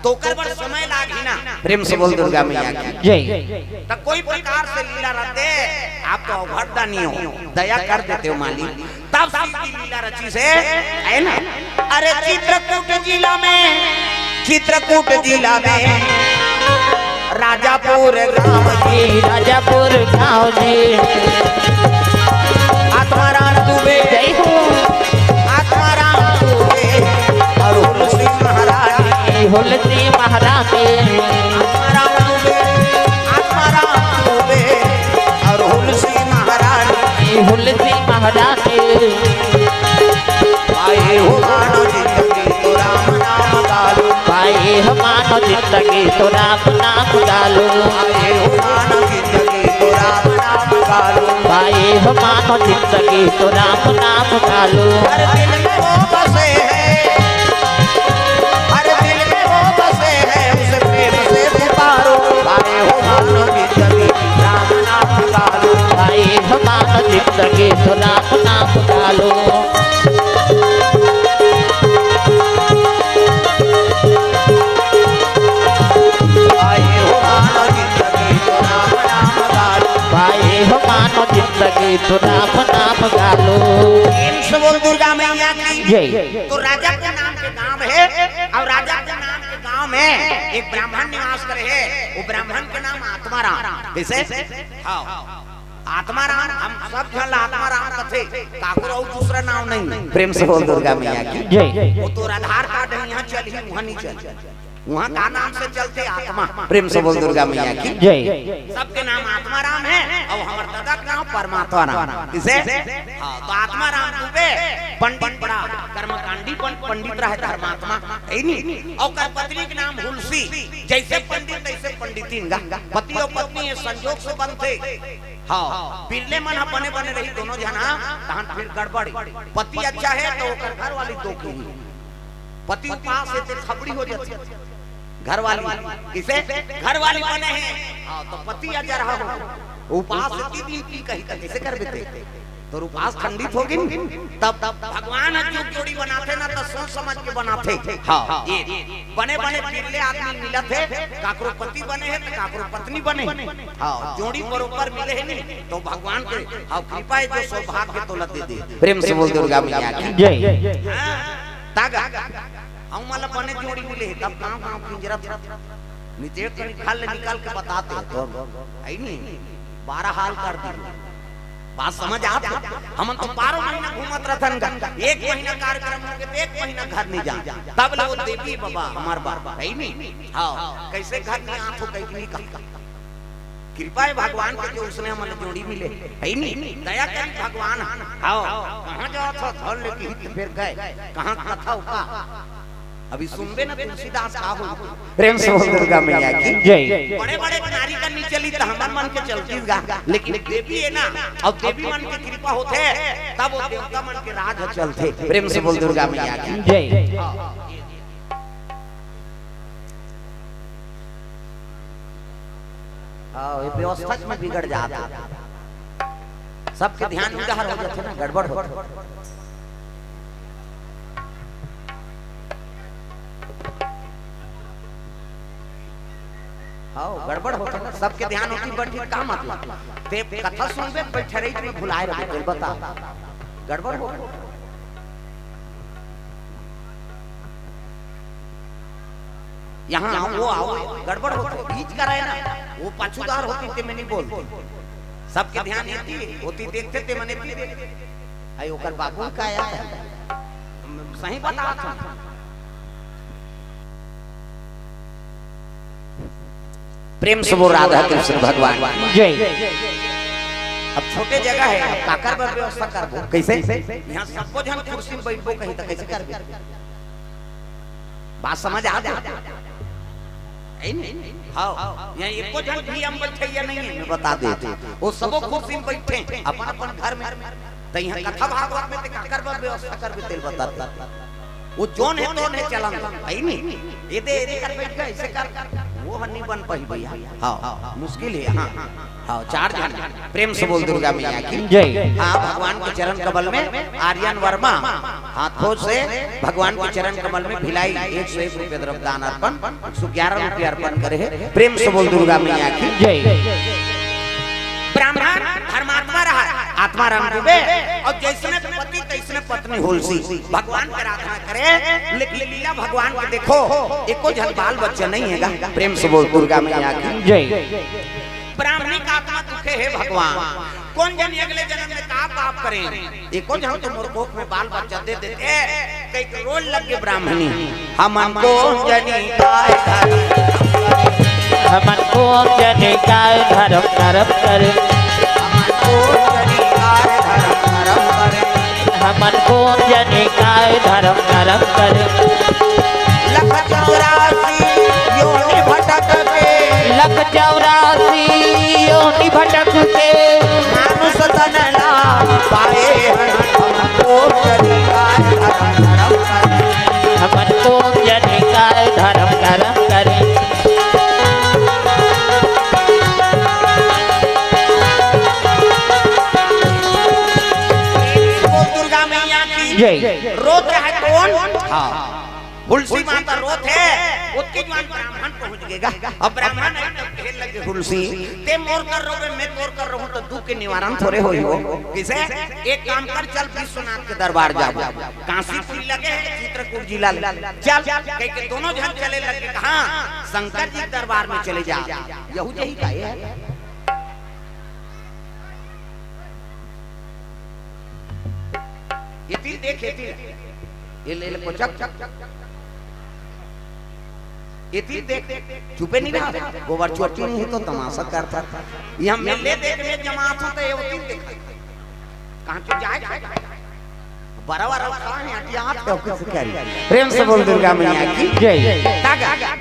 तो कर बड़ समय लागी ना। प्रेम से बोल दुर्गा मैया की जय। तो कोई प्रकार से लीला रहते आप तो अवघड़ता नहीं हो दया कर देते हो मालिक। तब शिव की लीला रची से है ना। अरे चित्रकूट जिला में राजापुर गांव जी राजापुर गांव जी आत्माराम दुबे जय हो। आत्माराम दुबे और हुलसी महाराज हुलसी महाराज आत्माराम दुबे और हुलसी महाराज आए हो मानो जिंदगी तो राम नाम गालो पाए हो मानो जिंदगी तो राम नाम गालो आए हो मानो जिंदगी तो राम नाम गालो पाए हो मानो जिंदगी तो राम नाम गालो। हर दिल में वो बसे है हर दिल में वो बसे है उसे प्रेम से पुकारो आए हो मानो जिंदगी राम नाम गालो पाए हो मानो जिंदगी तो राम नाम गालो। जिंदगी तो राम नाम गालो। बोल दुर्गा मैया की जय। तो राजा के नाम के गांव है और राजा के नाम के गांव में एक ब्राह्मण निवास करे है। वो ब्राह्मण के नाम आत्माराम कैसे हाँ आत्माराम हम सब जन आत्माराम कथे काकुर और दूसरा नाम नहीं। प्रेम से बोल दुर्गा मैया की जय। वो तो आधार कार्ड है यहाँ चल ही वहाँ नहीं चल वहाँ का नाम से चलते आत्मा। प्रेम से बोल दुर्गा मैया की जय। सबके नाम आत्माराम है और हमारे दादा का नाम परमात्मा राम किसे तो आत्माराम दुबे पंडित बड़ा कर्मकांडी पंडित रहे धर्मात्मा है नहीं। और पत्नी के नाम हुलसी जैसे पंडित तैसे पंडितीन पति और पत्नी ये संजोग से बनते हाँ बिरले मन बने बने रही दोनों जना तहन फिर गड़बड़ी पति अच्छा है तो घर वाली दो की पति उपास से खबड़ी हो जाती घर वाली किसे घर वाली बने हैं तो पति अजर रहा हो उपास 3 दिन की कही कैसे कर देते तो उपास खंडित होगी तब भगवान जो जोड़ी बनाते ना तो सोच समझ के बनाते हाँ ये बने बने बिरले आदमी मिला थे काकरो पति बने हैं तो काकरो पत्नी बने हाँ जोड़ी बरोबर मिले हैं नहीं तो भगवान के हाँ कृपा जो सौभाग्य तो दे दे। प्रेम से बोल दुर्गा मैया की जय। तागा हम वाला बने जोड़ी मिले तब गांव पिंजरा नीचे निकाल के बताते तो आई नहीं 12 हाल कर दी बात समझ आप हम तो 12 महीना घूमत रहन एक महीना कार्यक्रम के 1 महीना घर नहीं जा तब लोग देवी बाबा हमार बाबा है नहीं हां कैसे घर में आंखों कहीं नहीं का कृपा है भगवान के जो उसने हमें जोड़ी मिले है नहीं दया कर भगवान आओ कहां जाओ था धर लेके फिर गए कहां कथा उका अभी सुनबे ना तुलसीदास का हो। प्रेम से बोल दुर्गा मैया की जय। बड़े बड़े नारी का नहीं चली तो हमार मन के चलती गा लेकिन देवी है ना और देवी मन की कृपा होते तब वो देवता मन के राज चलते। प्रेम से बोल दुर्गा मैया की जय। ये व्यवस्था में बिगड़ जाता, सबके ध्यान उधर हो जाते ना, गड़बड़ होता। हाँ गड़बड़ होता है, सबके ध्यान होती बैठी का मतलब ते कथा सुनबे बैठे रही तो भुलाए रहे, बता गड़बड़ हो। यहाँ वो आओ गड़बड़ होती, बीच का रहे ना, वो पाछूदार होती थे मैं नहीं बोलती, सबके ध्यान होती देखते थे मैंने आई ओकर बाबू का आया सही बता था। प्रेम से बोल राधा कृष्ण भगवान जय। अब छोटे जगह है, अब काकर पर व्यवस्था कर दो कैसे, यहाँ सबको जन कुर्सी में बैठो कहीं तो कैसे कर, बात समझ आ जाए। हाँ यहाँ एको जन भी हम बैठे या नहीं है बता देते, वो सबो कुर्सी में बैठे अपन अपन घर में, तो यहाँ कथा भागवत में काकर पर व्यवस्था कर भी तेल बताता, वो जोन है तो नहीं चलन भाई नहीं, ये दे कर बैठ गए ऐसे कर, वो हन्नी बन पाई भैया। हाँ मुश्किल है। हाँ हाँ चार जन प्रेम से बोल दुर्गा मैया की जय। हाँ भगवान के चरण कमल में आर्यन वर्मा हाथों से भगवान के चरण कमल में भिलाई 101 रुपये द्रव्यदान अर्पण 111 रुपये अर्पण करे। प्रेम से बोल दुर्गा मैया की जय। ब्राह्मण धर्मात्मा रहा, आत्मा राम डूबे, और जैसने पति तैसने पत्नी होलसी, भगवान की आराधना करे, लेकिन लीला भगवान के देखो एको जन बाल बच्चा नहीं है। प्रेम से बोल दुर्गा मैया की जय। ब्राह्मणी का आत्मा दुखे है भगवान, कौन जन अगले जन्म में का पाप करें, एको जन तो मुर्खों में बाल बच्चा दे देते, कई रोल लग गए ब्राह्मणी हमको जनी हमन को जने काय धर्म धर्म करे, हमन को जने काय धर्म धर्म करे। लख 84 योनि भटक के, लख 84 योनि भटक के, मानुष तन ना पाए हमको जनी काय धर्म धर्म करे, हमन को जने काय धर्म धर्म करे। जय। रोत है कौन? हाँ हुलसी माता रोत है, उसके जवान ब्राह्मण पहुंच गएगा, अब ब्राह्मण खेल लगे हुलसी ते मोर कर रहो मैं तोर कर रहा हूं, तो दुख के निवारण थोड़े होई हो किसे, एक काम कर चल विश्वनाथ के दरबार जा, काशीपुरी लगे चित्रकूट जिला चल, कह के दोनों जन चले लगे, कहां शंकर जी दरबार में चले जा, यहू यही का है। ये तीर देख ये ले को चक ये तीर देख चुपे नहीं रहा, गोबर चोटी नहीं है तो तमाशा करता था, यहाँ मेले देखने जमात होता है, वो तीर देखा कहाँ क्यों जाए बड़ा बड़ा कहाँ है अटियात है किस कह रही। प्रेम से बोल दुर्गा मैया की जय।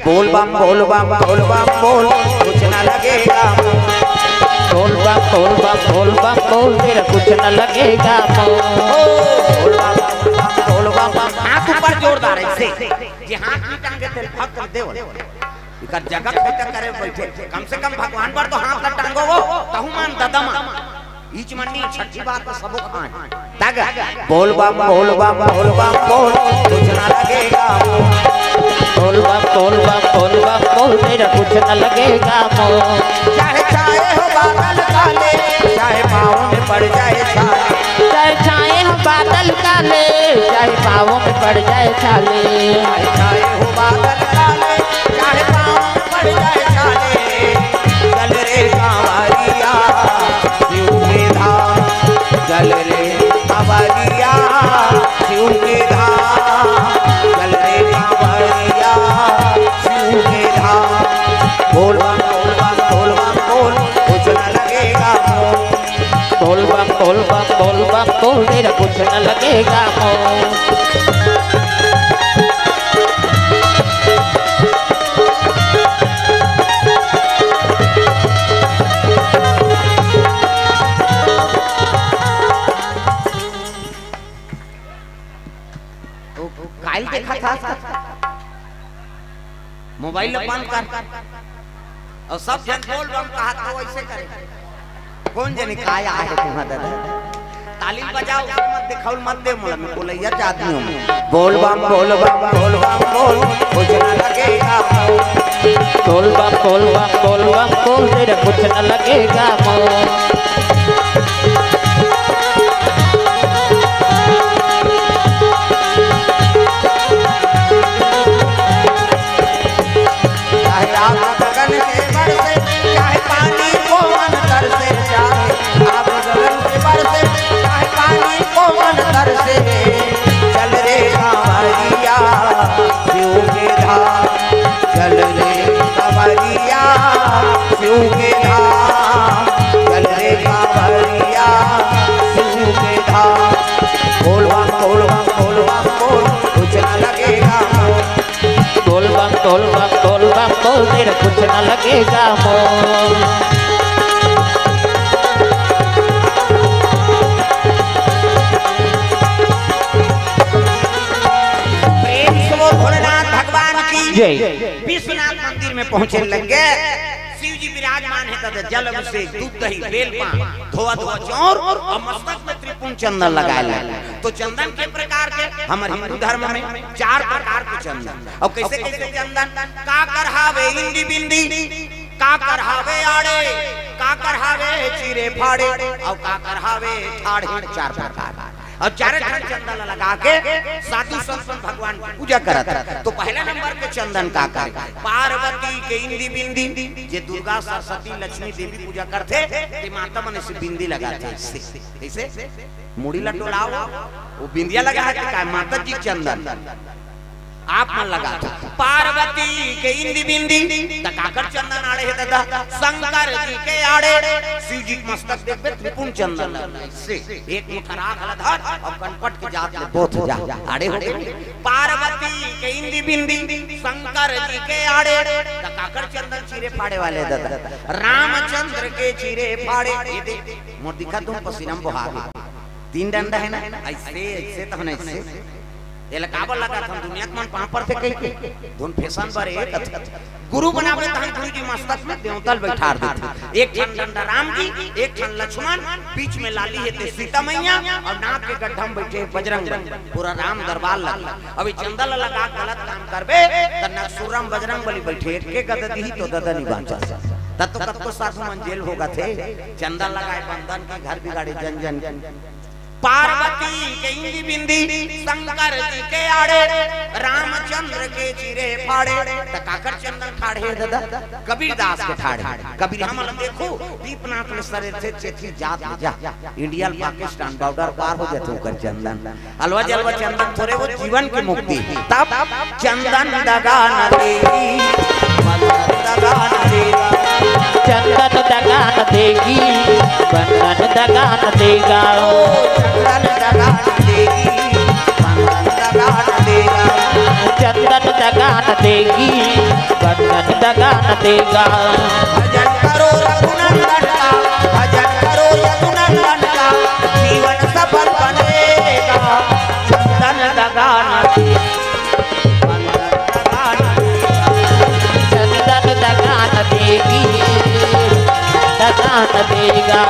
बोल बम बोल बम बोल बम बोल कुछ ना लगेगा, बोल बम बोल बम बोल बम बोल तेरा कुछ न लगेगा, बोल बम बोल बम हाथ ऊपर जोरदार ऐसे जे हाथ की टांगे तेल भक्त देव इकर जगत में करे बैठे, कम से कम भगवान पर तो हाथ न टांगो वो कहूं मान ददमा बीच मन्नी छठी बात तो सबो खान तग बोल बम बोल बम बोल बम बोल कुछ ना लगेगा, बोल बम बोल बम बोल बम बोल तेरा कुछ न लगेगा, चाहे चाहे हो बादल काले, चाहे पाँव में पड़ जाए छाले, चाहे छाए हो बादल काले, चाहे पाँवों में पड़ जाए छाले, चाहे हो बादल काले, चाहे पाँव में पड़ जाए छाले, चल रे कांवरिया शिव के धाम, चल रे कांवरिया शिव के धाम, चल रे कांवरिया शिव के धाम, बोल बम बोल बम बोल बम बोल कुछ न लगेगा, बोल बम बोल बम बोल बम बोल तेरा कुछ न लगेगा, काल देखा था मोबाइल बंद कर और सब जन बोल बम कहा तो वैसे करे। कौन जने काया है तुम्हारा दादा? ताली बजाओ मत दिखाओ मत दे मोला में बोले यार आदमी हूं। बोल बम बोल बम बोल बम बोल कुछ न लगेगा बोल बम बोल बम बोल बम बोल तेरा कुछ न लगेगा मोल। चल रे कांवरिया शिव के धाम, चल रे कांवरिया शिव के धाम, चल रे कांवरिया शिव के धाम। बोल बम बोल बम बोल बम बोल कुछ न लगेगा मोल। बोल बम बोल बम बोल बम बोल तेरा कुछ न लगेगा मोल। विश्वनाथ मंदिर में पहुंचे लगे। शिव जी विराजमान है तब जल अभिषेक दूध दही बेल पान धोआ धोआ चौर और मस्तक में त्रिपुण चंदन लगाए। तो चंदन के प्रकार के हमारे हिंदू धर्म में 4 प्रकार के चंदन। और कैसे कैसे चंदन? का करहावे इंदी बिंदी, का करहावे आड़े, का करहावे चीरे फाड़े और का करहावे ठाड़े। 4 प्रकार और 4 चंदन लगा के साधु संत भगवान की पूजा करता। तो पहला नंबर के चंदन का करे पार्वती के इंदी बिंदी, जे दुर्गा सरस्वती लक्ष्मी देवी पूजा करते ते माता मन से बिंदी लगाते। ऐसे मुड़ी लटोलाओ वो बिंदिया लगा है माता जी चंदन आप मन लगा था। पार्वती के इंदी बिंदी काकर चंदन आड़े है दादा। शंकर जी के आड़े शिव जी मस्तक देखबे त्रिपुण चंदन से एक मुठरा हलधर और कनपट के जात ले बोथ जा आड़े हो गए। पार्वती के इंदी बिंदी शंकर जी के आड़े काकर चंदन चीरे फाड़े वाले दादा। रामचंद्र के चीरे फाड़े ये देख मोर दिखा तुम पसीना बहा गए। 3 डंडा है ना ऐसे ऐसे तो है ऐसे एला काबर लगा था दुनिया के मन पापर थे कई धुन फैशन पर एक गुरु बनावे तहन गुरु जी मस्तक में देवतल बैठार देते। एक ठन डंडा राम जी, एक ठन लक्ष्मण, बीच में लाली है ते सीता मैया और नाक के गड्ढा में बैठे बजरंग बली। पूरा राम दरबार लगा। अभी चंदन लगा गलत काम करबे त नरसुरम बजरंग बली बैठे के गद दी तो दद नहीं बांचा तब तो कब को साधु मन जेल होगा थे। चंदन लगाए बंधन के घर बिगाड़े जन जन। पार्वती के इंदी बिंदी शंकर जी के आड़े रामचंद्र के चीरे फाड़े काकर चंदन ठाड़े दादा। कबीर दास के ठाड़े कबीर हम देखो दीपनाथ में सरे थे चेथी जात में जा इंडिया पाकिस्तान बॉर्डर पार हो जाते कर चंदन अलवा जलवा चंदन थोड़े वो जीवन की मुक्ति। तब चंदन दगा न देगी दगा न देगा, चंदन दगा न देगी बंधन दगा न देगा। चंदन दगा न देगी बंधन दगा न देगा, चंदन दगा न देगी बंधन दगा न देगा। भजन करो रघुनंदन का, भजन करो रघुनंदन का, जीवन सफल बनेगा। चंदन दगा न देगी बंधन दगा न देगा, चंदन दगा न देगी दगा न देगा।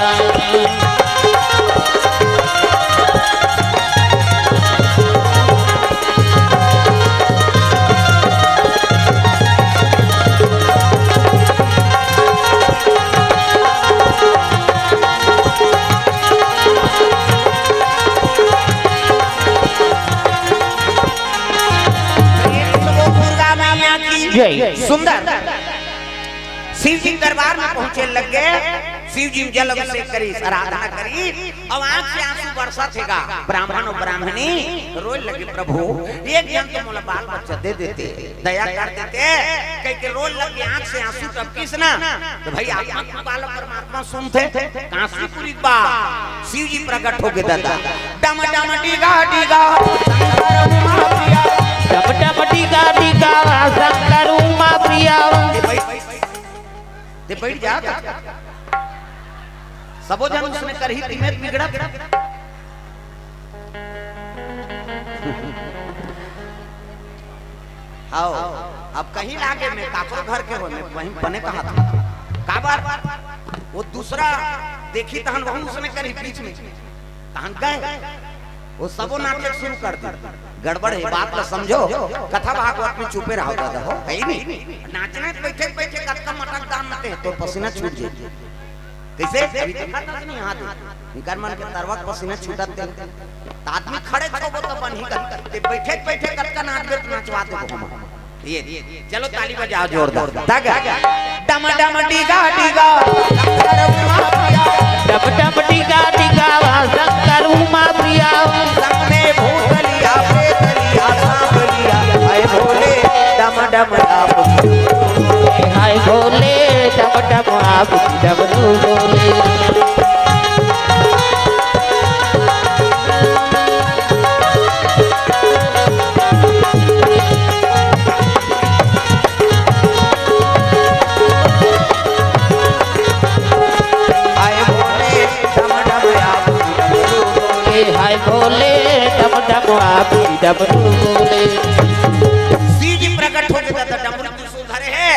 सुंदर शिव जी दरबार में पहुंचे लगे। शिव जी जल अभिषेक करी आराधना करी और आंख से आंसू बरसा थेगा। ब्राह्मण और ब्राह्मणी रोए लगे प्रभु एक जन के मोला बाल बच्चा दे देते दया कर देते कह के रोए लगे आंख से आंसू तब किसना तो भाई आत्मा बाल परमात्मा सुनते काशीपुरी बा शिव जी प्रकट हो गए दादा। डम डम डीगा डीगा शंकर उमा प्रिया, डम डम डीगा डीगा शंकर उमा प्रिया। ते बैठ जा सबो जन उसने करही तिमेत बिगड़ा। आओ अब कहीं लागे में काकरो घर के हो में वहीं बने कहा था काबर वो दूसरा देखी तहन वहू उसने करी बीच में तहन गए वो सबो नाटक शुरू कर दी। गड़बड़ है बात ला समझो, कथा भागवत में चुपे रहो दादा हो है नहीं नाचने बैठे बैठे कटका मटक दान मत है तो पसीना छूट जाए कैसे अभी देखा था नहीं हाथ निकर मन के तरवा पसीना छूटत थे आदमी खड़े खड़े तो बन ही करते बैठे बैठे कटका नाच नचवा दे हम ये चलो ताली बजाओ जोरदार तग डम डम डीगा डीगा डम डम डीगा डीगा शंकर उमा प्रिया संग में भूतलिया प्रेतलिया सांवलिया हाय भोले डम डम आप हाय भोले डम डम आप डमरू बोले डमरू बोले सी जी प्रकट हो गया था डमरू त्रिशूल धरे है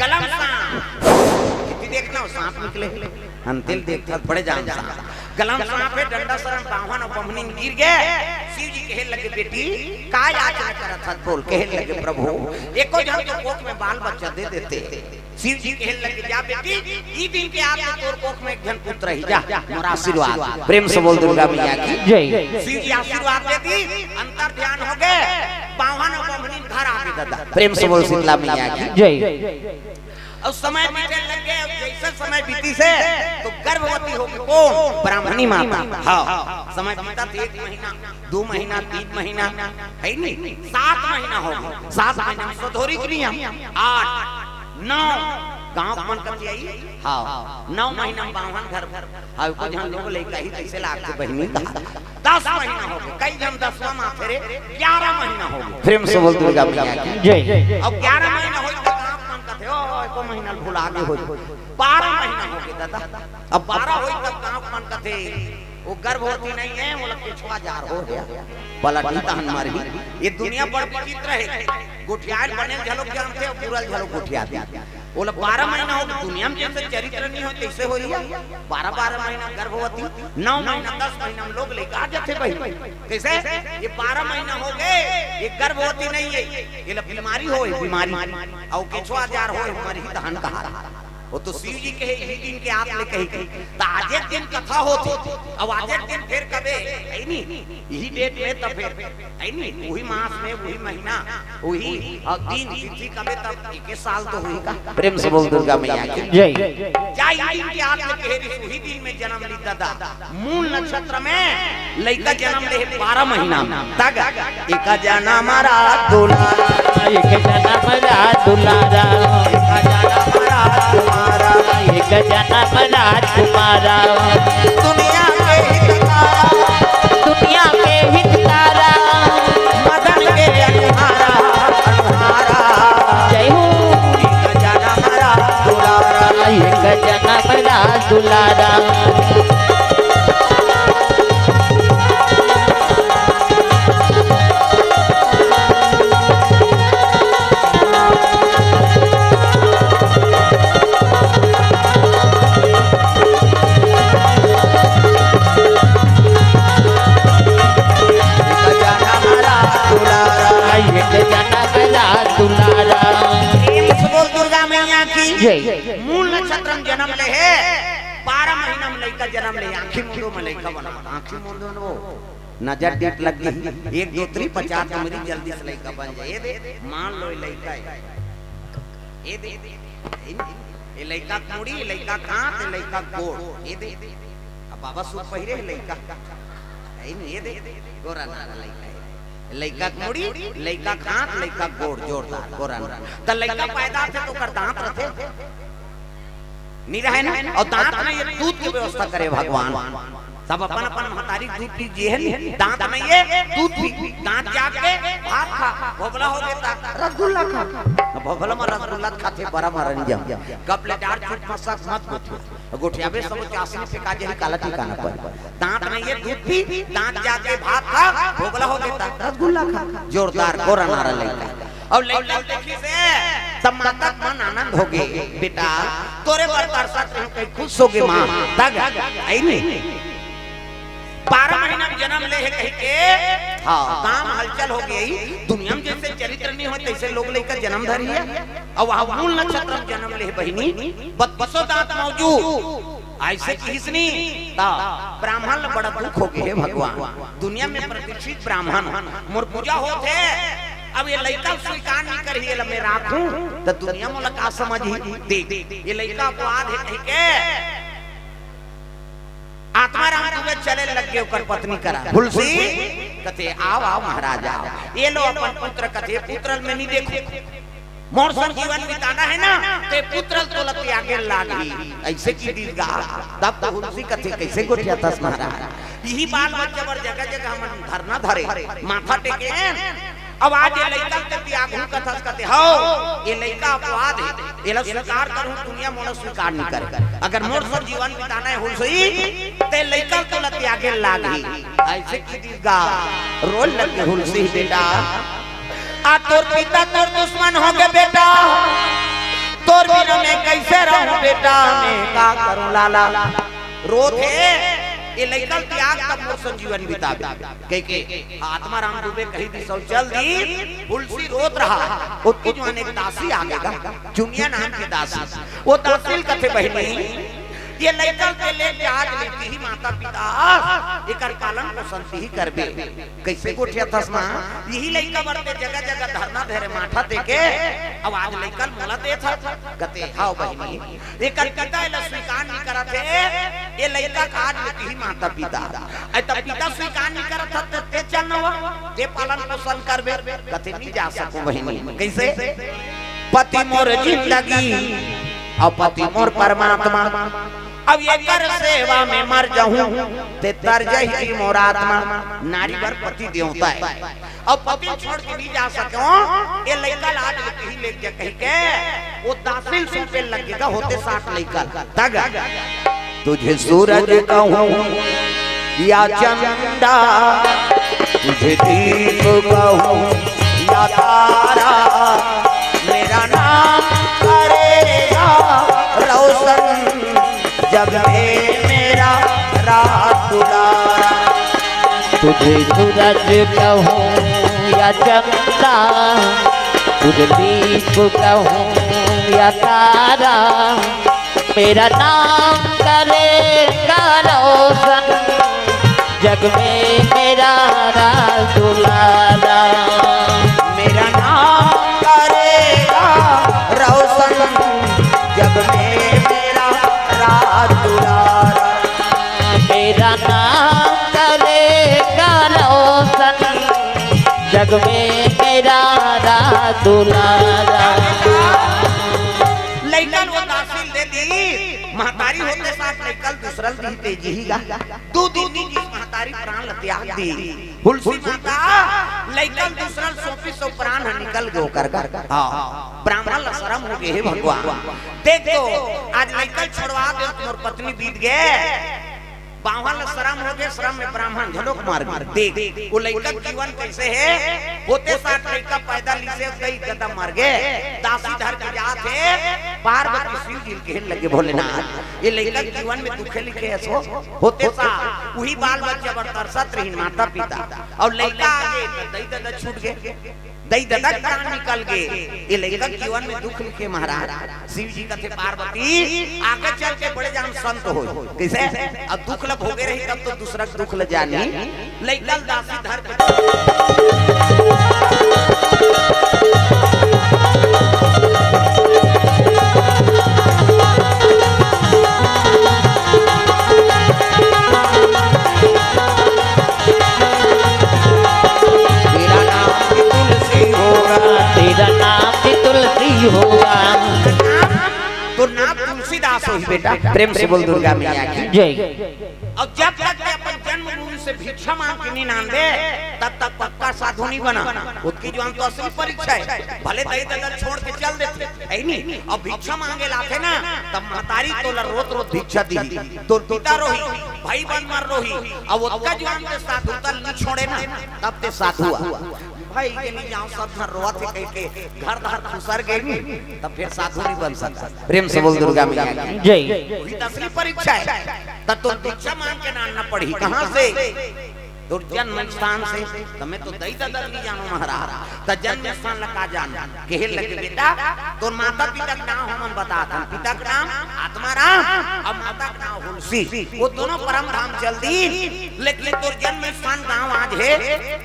कलम सांप कितनी देखना हो सांप निकले हम दिल देखता पड़े जान सांप कलम सांप है डंडा शरण बावन और बमनी गिर गए। शिव जी कहे लगे बेटी काय आचरण करत हत बोल कहे लगे प्रभु एको जन तो कोख में बाल बच्चा दे देते। शिव जी कहे लगे जा बेटी ई दिन के आप तोर कोख में एक जन पुत्र ही जा मोरा आशीर्वाद प्रेम से बोल दुर्गा मैया की जय। शिव जी आशीर्वाद दे दी अंतर ध्यान हो गए बावन और बमनी घर आ गए दादा प्रेम से बोल शीतला मैया की जय। और समय बीतने लग गए जैसे समय बीती से तो गर्भवती हो गई कौन ब्राह्मणी माता। हाँ समय बीता 1 महीना 2 महीना 3 महीना है नहीं 7 महीना हो गया 7 महीना सधोरी की नहीं 8 9 गांव मन करती आई। हाँ 9 महीना बावन घर हाँ को जहां लोग लेकर ही कैसे लागते बहनी 10 महीना हो गए कई जन 10वां माथे रे 11 महीना हो गए प्रेम से बोल दुर्गा मैया की जय। अब 11 महीना हो गए को महीना भूल आगे हो 12 महीना हो गया दादा। अब 12 हो तब गांव मन कथे वो गर्भवती नहीं है वो लग पिछवा जार हो गया पलटी तहन मारी। ये दुनिया बड़ विचित्र है गुठियाल बने झलक जन्म थे पूरल झलक गुठिया दिया वो 12 महीना हो दुनिया में जैसे चरित्र नहीं हो कैसे हो रही 12 महीना गर्भवती 9 महीना 10 महीना हम लोग लेकर आ जाते भाई कैसे ये 12 महीना हो गए ये गर्भवती नहीं है ये बीमारी हो बीमारी और केछुआ जार हो हमारी दहन कहा वो तो शिव जी कहे यही दिन के आप ले कही तो आज एक दिन कथा होती अब आज एक दिन फिर कबे है नहीं यही डेट में तब फिर है नहीं वही मास में वही महीना वही दिन तिथि कबे तब 21 साल तो हुई का प्रेम से बोल दुर्गा मैया की जय। क्या यही दिन के आप ले कहे वही दिन में जन्म ली दादा मूल नक्षत्र में लड़का जन्म ले 12 महीना तक एक जना मारा दुलारा एक जना मारा दुलारा एक जना मारा तुम्हारा दुनिया के हितकारा मदन के अनुहारा जय हो एक जना मारा दुलारा एक जना मारा दुलारा मूल नक्षत्र में जन्म ले है 12 महीना में लड़का जन्म ले आंखी मुंडो में लड़का बना आंखी मुंडो में वो नजर डेट लग गई 1 2 3 50 तो मेरी जल्दी से लड़का बन जाए ये दे मान लो ये लड़का है ये दे ये लड़का कुड़ी लड़का कांत लड़का गोड़ ये दे अब बाबा सूट पहिरे लड़का ये दे गोरा नारा लड़का लड़का कुड़ी लड़का कांत लड़का गोड़ जोरदार गोरा तो लड़का पैदा थे तो कर दांत रखे नहीं रहे ना और दांत में ये दूध की व्यवस्था करे भगवान सब अपन अपन महतारी दूध पीजिए है दांत में ये दूध पी दांत जाके भात खा भोगला हो गया रसगुल्ला खा भोगला में रसगुल्ला खाते बड़ा मनोरंजन कप लेटार छूट मसक मत गुठिया गुठियाबे सब चासनी पे काजे काला ठिकाना पर दांत में ये दूध पी दांत जाके भात खा भोगला हो गया रसगुल्ला खा जोरदार गोरा नारा लेकर और लड़का देखी से तब माता मन आनंद हो गए बेटा तोरे बर तरसत रहो कहीं खुश हो गए माँ तक आई नहीं 12 महीना में जन्म ले है कहीं के हाँ काम हलचल हो गई दुनिया में जैसे चरित्र नहीं हो तैसे लोग लेकर जन्म धरी है और वहाँ मूल नक्षत्र में जन्म ले बहिनी 32 दांत मौजूद ऐसे किसनी ब्राह्मण बड़ा दुख हो गए भगवान दुनिया में प्रतिष्ठित ब्राह्मण मोर पूजा होते अब ये लड़का स्वीकार नहीं करिए मैं राखूं तो दुनिया में का समझी देख ये लड़का अपवाद है ठीक है आत्मा राम दुबे चले लग गए ओकर पत्नी करा तुलसी कथे आओ आओ महाराज आओ ये लो अपन पुत्र कथे पुत्र में नहीं देखो मोर सन जीवन बिताना है ना ते पुत्र तो लती आगे लागी ऐसे की दीर्घा तब तो तुलसी कथे कैसे गोठिया तस महाराज यही बात बच्चा बर जगह जगह हम धरना धरे माथा टेके अब आज ये लड़का के त्यागू कथा कहते हो ये लड़का अपवाद है ये लोग स्वीकार करूं दुनिया मोनो स्वीकार नहीं करे अगर मोर सब जीवन बिताना है हुलसी ते लड़का तो ल त्यागे लागी ऐसे की दीर्घा रोल लगे हुलसी बेटा आ तोर पिता तोर दुश्मन हो गए बेटा तोर बिना मैं कैसे रहूं बेटा मैं का करूं लाला रोते ये लड़का त्याग तब मोर सब जीवन बितावे कह के आत्मा राम दुबे कही दी सब चल दी तुलसी रोत रहा उसकी जो एक दासी आगेगा चुनिया नाम की दासी वो दासी कथे बहनी ये लड़का के लेके आज लेती ही माता पिता एकर पालन पोषण ही करबे कैसे गोठिया तस्मा यही लड़का बरते जगह जगह धरना धरे माथा देके अब आज लड़का मोला दे था गते हां बहिनी एकर पिता ल स्वीकार नहीं करते ये लड़का का आज लेती ही माता पिता ए तब पिता स्वीकार नहीं करत ते चल न ते पालन पोषण करबे गते नहीं जा सको बहिनी कैसे पति मोर जिंदगी और पति मोर परमात्मा अब ये कर सेवा में मर जाऊं ते तर जाही मोर आत्मा नारी पर पति देवता है अब पति छोड़ के नहीं जा सको ये लड़का लाज ही ले जा कह के वो दासिल से पे लगेगा होते 60 लड़का तग तुझे सूरज कहूं या चंदा तुझे दीप कहूं या तारा मेरा नाम करेगा रोशन जब मेरा रात दुलारा तुझे सूरज कहूं या चंदा तुझे दीप कहूं या तारा मेरा नाम करेगा रोशन जग में मेरा रात दुलारा मेरा नाम करेगा रोशन जब मेरा रात दुलारा मेरा नाम करेगा रोशन जग में मेरा रात दुलारा लइकन वो दासिल दे दी महतारी होते 60 लइकन दूसरल दी तेजी ही गा 2 दिन की जिस महतारी प्राण ल त्याग दी हुलसी माता लइकन दूसरल सोपी सो प्राण निकल गयो कर हां ब्राह्मण ल शर्म हो गए हे भगवान देख तो आज लइकन छोड़वा दे तोर पत्नी बीत गए बावन शर्म हो गए शर्म में ब्राह्मण झलोक मार देख वो लइका जीवन कैसे है होते 60 लइका पैदा लीसे कई कदम मर गए दासी धर के जाते पार्वती शिव जी के लगे भोलेनाथ ये लइका जीवन में दुखे लिखे ऐसो होते सा वही बाल बच्चा बर तरसत रही माता पिता और लइका आगे दई ददा छूट गए दई ददा प्राण निकल गए ये लइका जीवन में दुख लिखे महाराज शिव जी कथे पार्वती आगे चल के बड़े जान संत हो कैसे अब दुख लब हो गए रही तब तो दूसरा दुख ल जानी लइका दासी धर तेरा नाम भी तुलसी होगा तो नाम तुलसीदास हो बेटा प्रेम से बोल दुर्गा मैया की जय अब जब तक अपन जन्मभूमि से भिक्षा मांग के नहीं नाम दे तब तक पक्का साधु नहीं बना उसकी जो तो असली परीक्षा है भले दही ददल छोड़ के चल देते है नहीं अब भिक्षा मांगे लाते ना तब महतारी तो रोत रोत भिक्षा दी तो पिता रोही भाई बन मर रोही अब उसका जो साधु तल नहीं छोड़े ना तब ते साधु भाई के नहीं जाओ सब घर रोआ थे कह के घर घर खुसर गए तब फिर साधु नहीं बन सकता। प्रेम से बोल दुर्गा मैया की जय। वही असली परीक्षा है। तब तो दीक्षा मांग के नाना पढ़ी कहां से? तो जन्म स्थान से। तमें तो दई ददर नहीं जानो महाराज। त जन्म स्थान लगा जान केहे लगे बेटा तो माता पिता का नाम हम बताता। पिता का नाम आत्माराम और माता का नाम हुलसी। वो दोनों परम धाम चल दी। लेकिन तो जन्म स्थान गांव आज है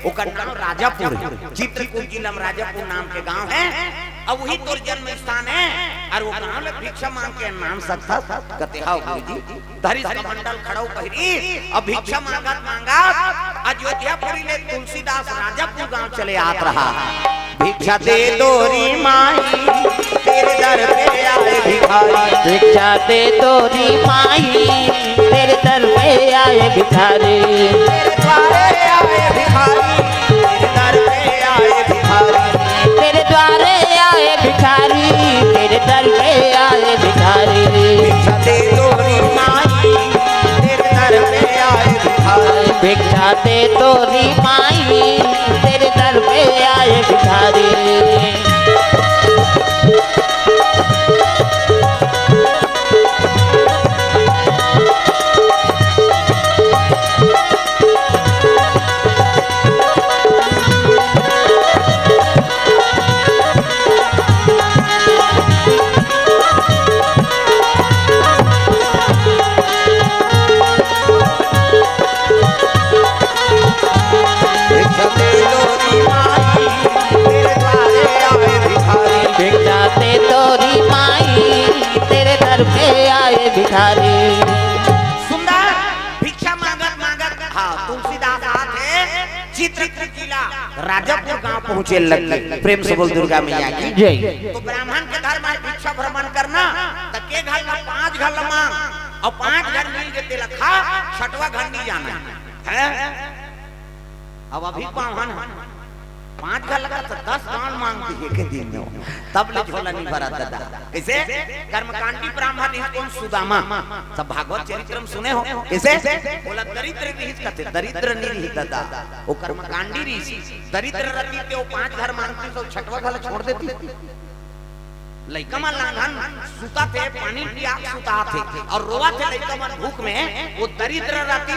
वो नाम राजापुर है। चित्रकूट जिला में राजापुर नाम के गांव है। अब वही तो जन्म स्थान है और वो गांव में भिक्षा मांग के नाम सकता कहते हां गुरुजी धरी मंडल खड़ो पहिरी अब भिक्षा मांगत मांगत अयोध्यापुरी ने तुलसीदास राजापुर गांव चले आत रहा। भिक्षा दे दोरी माई तेरे दर पे आए भिखारी। भिक्षा दे दोरी माई तेरे दर पे आए भिखारी। तेरे द्वारे आए भिखारी तेरे दर पे आए भिखारी। तेरे द्वारे आए भिखारी तेरे दर पे आए भिखारी। भिक्षा दे दोरी माई तेरे दर पे आए भिखारी। भिक्षा दे तोरी माई तेरे दर पे आए भिखारी। सुंदर भिक्षा मांगत मांगत हाँ तुलसीदास आते चित्रकूट जिला राजापुर गांव पहुंचे लगे। प्रेम से बोल दुर्गा मैया की जय। तो ब्राह्मण के घर में भिक्षा भ्रमण करना तो के घर में 5 घर मांग और 5 घर मिल गए लखा 6वां घर नहीं जाना है। अब अभी पावन 5 घर लगा तो 10 गांव मांगती है के दिन में तब ले झोला नहीं भरा दादा। कैसे? कर्मकांडी ब्राह्मण है कौन सुदामा सब भागवत चरित्र में सुने हो। कैसे? बोला दरिद्र नहीं कहते दरिद्र नहीं रही दादा वो कर्मकांडी ऋषि दरिद्र रहती थे वो 5 घर मांगती तो 6वां घर छोड़ देती। लइका मन लांघन सुता थे पानी पिया सुता थे और रोवा थे लइका मन भूख में वो दरिद्र रहती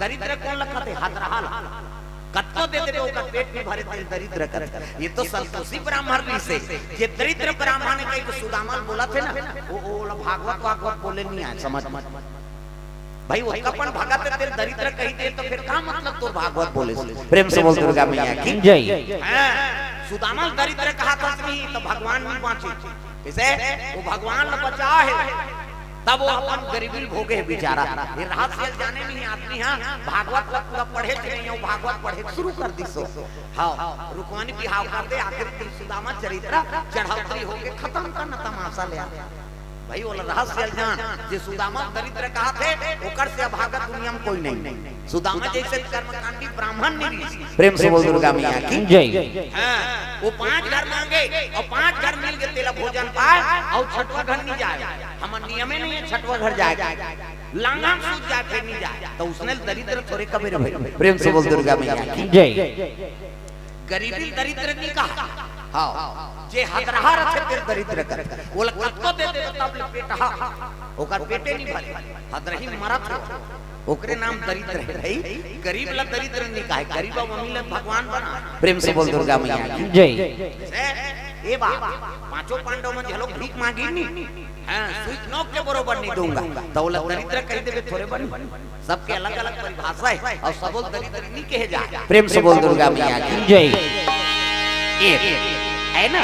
दरिद्र कौन लगता थे हाथ रहा कत्तो दे दे ओकर पेट में भरे तेल दरिद्र कर। ये तो संतोषी ब्राह्मण से ये दरिद्र ब्राह्मण ने कहीं सुदामा बोला थे ना वो भागवत भागवत बोले नहीं आए समझ भाई वो कपन भगत तेल दरिद्र कही दे तो फिर का मतलब तो भागवत बोले। प्रेम से बोल दुर्गा मैया की जय। सुदामा दरिद्र कहा था तो भगवान नहीं बाँचे। कैसे? वो भगवान ने बचा है तब वो अपन गरीबी भोगे है बेचारा। ये रात से जाने नहीं आदमी हां भागवत पूरा पढ़े थे नहीं वो भागवत पढ़े शुरू कर दी सो हां रुकवानी बिहाव कर दे आखिर सुदामा चरित्र चढ़ावती होके खत्म करना तमाशा ले भाई वो रहस्य जान जे सुदामा दरिद्र कहा थे ओकर से भागत दुनिया में कोई नहीं। सुदामा जैसे कर्मकांडी ब्राह्मण नहीं। प्रेम से बोल दुर्गा मैया की जय। हां वो 5 घर मांगे और 5 घर मिल गए तेला भोजन पाए और 6वां घर नहीं जाए। हम नियम नहीं है 6वां घर जाएगा लांगा सूझ जाए फिर नहीं जाए तो उसने दरिद्र थोड़े कबीर भाई। प्रेम से बोल दुर्गा मैया की जय। गरीबी दरिद्र नहीं कहा हां जे हाथ रहा रखे फिर दरिद्र कर वो कत्तो दे दे तब पेट हा ओकर पेटे नहीं भरे हाथ रही मरत ओकरे नाम दरिद्र है भाई। गरीब ला दरिद्र नहीं कहे गरीब अमीर ला भगवान बना। प्रेम से बोल दुर्गा मैया की जय। ए बा 5 पांडव में झलोक भीख मांगी नहीं हां स्वीट नोक के बरोबर नहीं दूंगा तो वो दरिद्र कह देबे थोड़े बन सबके अलग अलग परिभाषा है और सब दरिद्र नहीं कहे जा। प्रेम से बोल दुर्गा मैया की जय। है ना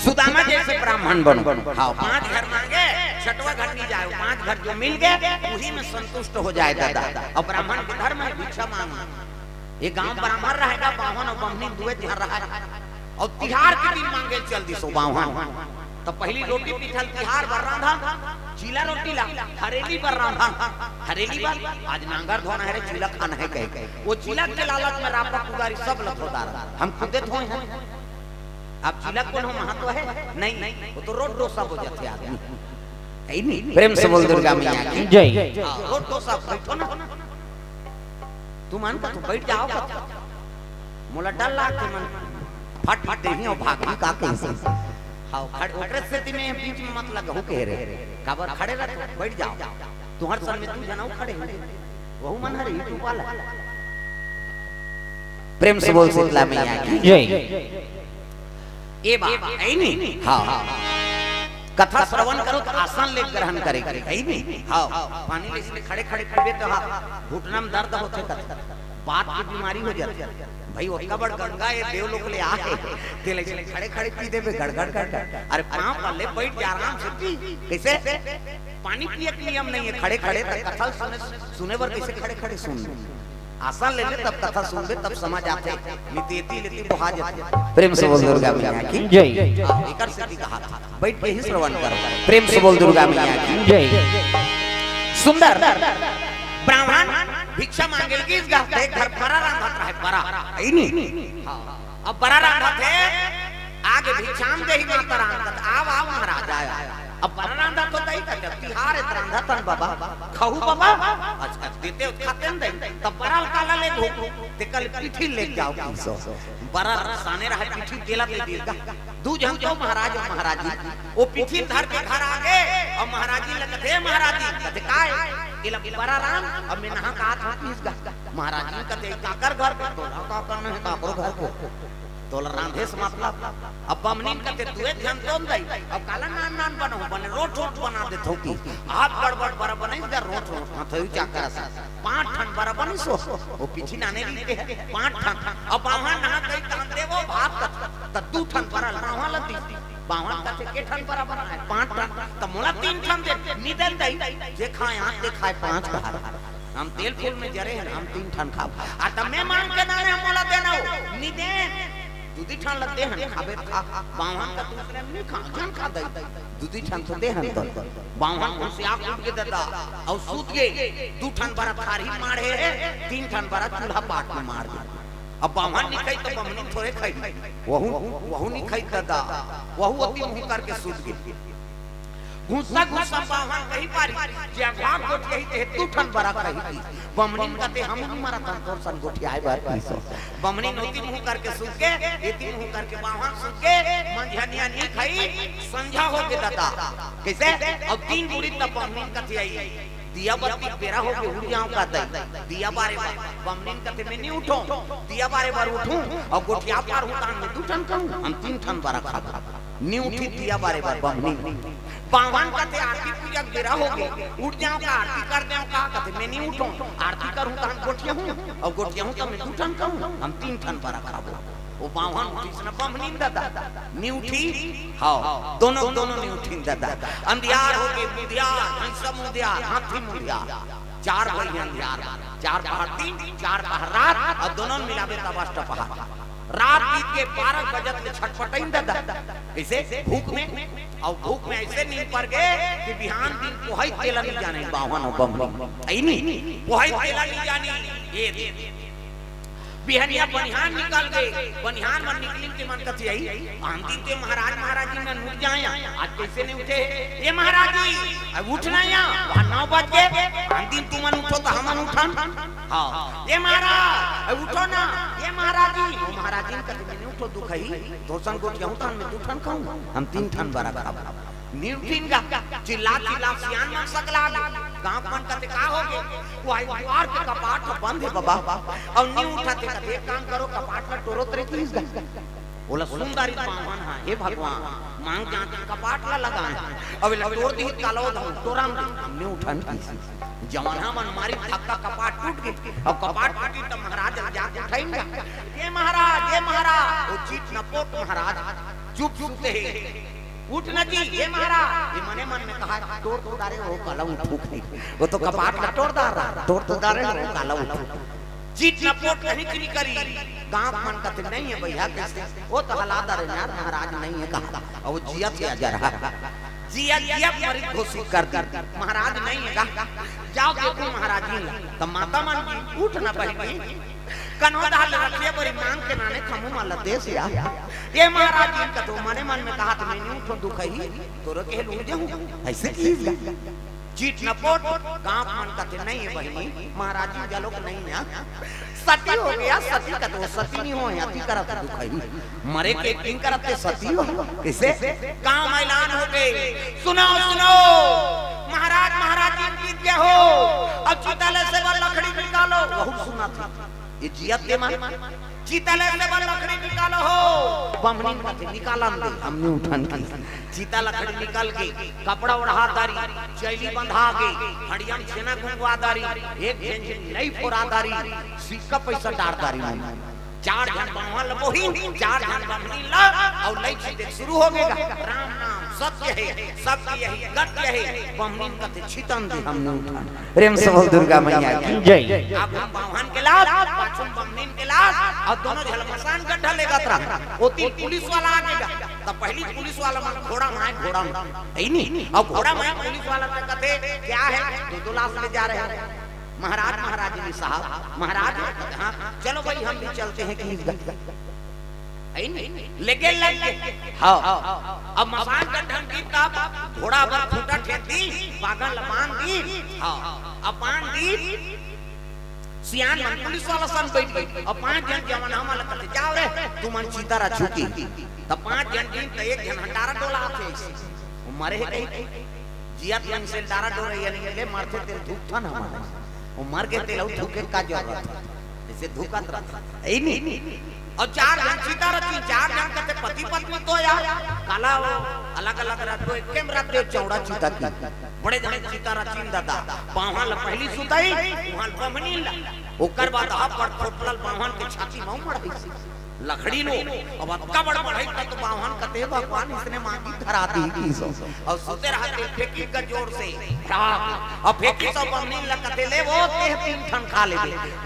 सुदामा जैसे ब्राह्मण बनो हाँ 5 घर मांगे 6वां घर नहीं जाए 5 घर जो मिल गए उसी में संतुष्ट हो जाए दादा। और ब्राह्मण के धर्म में भिक्षा मांगना ये गांव ब्राह्मण रहेगा बावन और बमनी दुए जहाँ रहा और तिहार के दिन मांगे चल दी सो बावन तो पहली रोटी पिठल तिहार बर रांधा चीला रोटी ला हरेली बर रांधा हरेली बर आज नांगर धोना है चीला खाना है कहे वो चीला के लालच में रापा पुगारी सब लथोदार हम खुदे धोए हैं। अब चीला कौन हो महत्व है नहीं वो तो रोड डोसा हो जाते आदमी नहीं। प्रेम से बोल दुर्गा मैया की जय। रोड डोसा बैठो ना तू मान का तू बैठ जाओ मोला डर लागे मन फट फट ही और भाग का कैसे हां खड़े ओकरे स्थिति में बीच में मत लगो कह रे काबर खड़े रह बैठ जाओ तुहर सन में तू जनाओ खड़े वहु मन हरी तू वाला प्रेम से बोल शीतला मैया की जय। ए बाबा ऐ नहीं हां कथा श्रवण करो तो आसन ले ग्रहण करेगी ऐ नहीं हां पानी ले इसलिए खड़े खड़े करबे तो घुटना में दर्द होते बात की बीमारी हो जाती भाई वो कबड़ गंगा ये देव लोग ले आके तेले चले खड़े खड़े पी देबे गड़गड़ गड़ अरे पांव वाले बैठ जा आराम से पी कैसे पानी पिए के नियम नहीं है खड़े खड़े तक कथा सुने वर कैसे खड़े खड़े सुन आसान ले ले तब कथा सुनबे तब समझ आते नितेती लेती बहा जाते प्रेम से बोल दुर्गा मैया की जय। एकर से की कहा बैठ के ही श्रवण करो प्रेम से बोल दुर्गा मैया की जय। सुंदर ब्राह्मण भिक्षा मांगे की इस घर परा रांधा है परा आई नहीं अब परा रांधा थे आगे भिक्षाम दे ही माता रांधा आव आव महाराज आया अब परा रांधा तो दई का तिहार रांधा तन बाबा खहू बाबा अच्छा देते खाते न दई तब परा काला ले घो ते कल पीठी ले जाओ किसो बरा साने रहा पीठी देला दे देगा दू जन तो महाराज महाराज जी वो पीठी धर के घर आ गए और महाराज जी लगते हे महाराज जी कहते काय इला बरा राम अब मैं नहा का था इसका महाराज जी कहते काकर घर का तोला का करना है काकरो घर को तोला रांधे से मतलब अब बमनीन कहते तुए ध्यान तो दई अब काला नान नान बनो बने रोट रोट बना दे थोकी हाथ गड़बड़ बरा बने इधर रोट रोट हथई चाकर से 5 ठन बरा बनी सो वो पीछे नाने लीते है 5 ठन अब वहां नहा गई तान दे वो भात त 2 ठन बरा वहां लती बावन का से के ठन बराबर है 5 ठन त मोला 3 ठन दे निदल दई जे खाए हाथ दे खाए 5 का हम तेल फूल में जरे हैं हम 3 ठन खाब आ त मैं मांग के ना मोला देना निदे दूधी ठन लगते हैं खाबे खा बावन का दूसरे में खा जन खा दई दूधी ठन तो दे हम तो बावन से आग उठ के देता और सूत गए 2 ठन बरा थारी मारे 3 ठन बरा चूल्हा पाट में मार दे अब बावन नहीं खाई तो बमनी थोड़े खाई वहु नहीं खाई दादा वहु अति मुंह करके सूत गई घुसा घुसा बावन कहीं पारी जे भाग गोट यही ते 2 ठन बरा कही थी बमनी कहते हम नहीं मारा तन तोर सन गोठी आए बार पैसो बमनी नोती मुंह करके सूत के एती मुंह करके बावन सूत के मंझनिया नहीं खाई संझा हो के दादा कैसे अब 3 बुड़ी तब बमनी कहती आई दिया बत्ती बेरा हो के उड़ जाऊं का दई दिया बारे बार बमनीन कहते मैं नहीं उठूं दिया बारे बार उठूं और गोठिया पार हूं तान में 2 ठन कहूं हम 3 ठन बारा खा नहीं उठी दिया बारे बार बमनीन बावन कहते आरती पूजा बेरा हो गई उठ जाऊं का आरती कर देऊं का कहते मैं नहीं उठूं आरती करूं तान गोठिया हूं और गोठिया हूं तो मैं 2 ठन कहूं हम 3 ठन बारा खाबो वो बावन उठी सना बमनीन दादा नहीं उठी हां दोनों नहीं उठी दादा अंधियार हो गए बुधियार हंसा मुधियार हाथी मुधियार 4 भाई अंधियार 4 पहाड़ 4 पहाड़ रात और दोनों मिलावे तब 8 पहाड़ रात बीत के 12 बजे में छटपटाई दादा ऐसे भूख में और भूख में ऐसे नींद पड़ गए कि बिहान दिन पोहई तेला नहीं जाने बावन और बमनी आई नहीं पोहई तेला नहीं जानी ये बिहनिया बनिहान निकल गए बनिहान में निकली के मन कथी आई आंधी ते महाराज जी ने उठ जाए आज कैसे नहीं उठे ये महाराज जी अब उठना यहाँ 9 बज गए आंधी तुम उठो तो हम उठन हां ये महाराज उठो ना ये महाराज जी कहते मैंने उठो दुख ही दोसन को क्यों तान में 2 ठन खाऊं हम 3 ठन बरा खाब न्यूट्रिन का चिल्ला सियान मन सकला गांव मन कहते का हो गए वो आई द्वार के कपाट बंद है बाबा और न्यू उठाते कहते एक काम करो कपाट में टोरो तरे की बोला सुंदरी पावन हां हे भगवान मांग जाते कपाट ला लगाए अब तोड़ दी कालो तोराम न्यू उठन जवाना मन मारी धक्का कपाट टूट गई और कपाट टूटी तो महाराज जाके उठाएंगे ये महाराज वो चीट नपोट महाराज चुप चुप से उठ न जी ये महाराज ये मने मन में कहा तोड़ डारे वो काला उठ वो तो कपाट का तोड़ डारे वो काला उठ चीट नपोट कहीं करी गांव मन कहते नहीं है भैया कैसे वो तो हलादार है यार महाराज नहीं है कहा और वो जिया से जा रहा जिया मरी घोषित कर महाराज नहीं है जाओ देखो महाराज जी तो माता मन की उठ न पाई कनौदा रखिए बड़ी मांग के नाने खमू माला देश या ये महाराज जी का तो मने मन में कहा तो मैं नहीं उठो दुख ही तो रखे लूट जाऊं ऐसे की जीत नपोट गांव मन कथे नहीं है बहनी महाराज जी जलोक नहीं है सती हो गया सती का तो सती नहीं हो यति करत दुखाई मरे के किंग करते सती हो किसे काम ऐलान हो गए सुनो सुनो महाराज महाराज जी जीत गए हो अब चिताले से लकड़ी निकालो बहुत सुना था ये जियत दे मान चिताले से लकड़ी निकालो हो बमनी माथे निकाला दे हमने उठान की चीता लकड़ी निकाल के कपड़ा ओढ़ा दारी चैली बंधा के हड़ियन छेना गुंगवा दारी एक झंझन नहीं फोरा दारी सिक्का पैसा डार दारी चार जन बावल मोही चार जन बमनी ला और लई देख शुरू हो गएगा राम नाम सत्य है यही गत्य है बमनी कथे छितन दे हमने उठान प्रेम से बोल दुर्गा मैया की जय आप बावन के लाश पाछुन बमनी के लाश और दोनों झलमसान गड्ढा लेगा तरा वो तीन पुलिस वाला आगेगा तब पहली पुलिस वाला मन घोड़ा माय घोड़ा है नहीं अब घोड़ा माय पुलिस वाला से कहते क्या है दो लाश ले जा रहे हैं महाराज महाराज जी साहब महाराज हाँ चलो भाई हम भी चलते हैं कि लेके लगे हाँ अब मसान का ढंगी का घोड़ा पर फूटा ठेक दी पागल लमान दी हाँ अब पान दी सियान मन पुलिस वाला सन बैठ गई अब 5 जन जवान हमारा कहते जाओ रे तू मन चीता छुकी तब 5 जन दिन तो एक जन हटारा डोला आते वो मरे है कहीं जियत मन से डारा डोरे यानी ले मारते तेरे धूप था ना हमारा वो मर गए तेल धूके का जरूरत जैसे धूकत रहता है नहीं और 4 जन चीता रखी 4 जन कहते पति पत्नी तो यार काला वो अलग अलग रात को एक कैम रात चौड़ा चीता की बड़े जने चीता रखी दादा पावन पहली सुताई वहां बमनी ला ओकर बाद आप पर फोटल पावन के छाती में मड़ाई लकड़ी लो अब अक्का बड़ बढ़ाई तो बावन कते भगवान इसने मांगी धरा दी की सो और सुते रहते फेंकी का जोर से और फेंकी तो बमनी लकते ले वो ते 3 ठन खा ले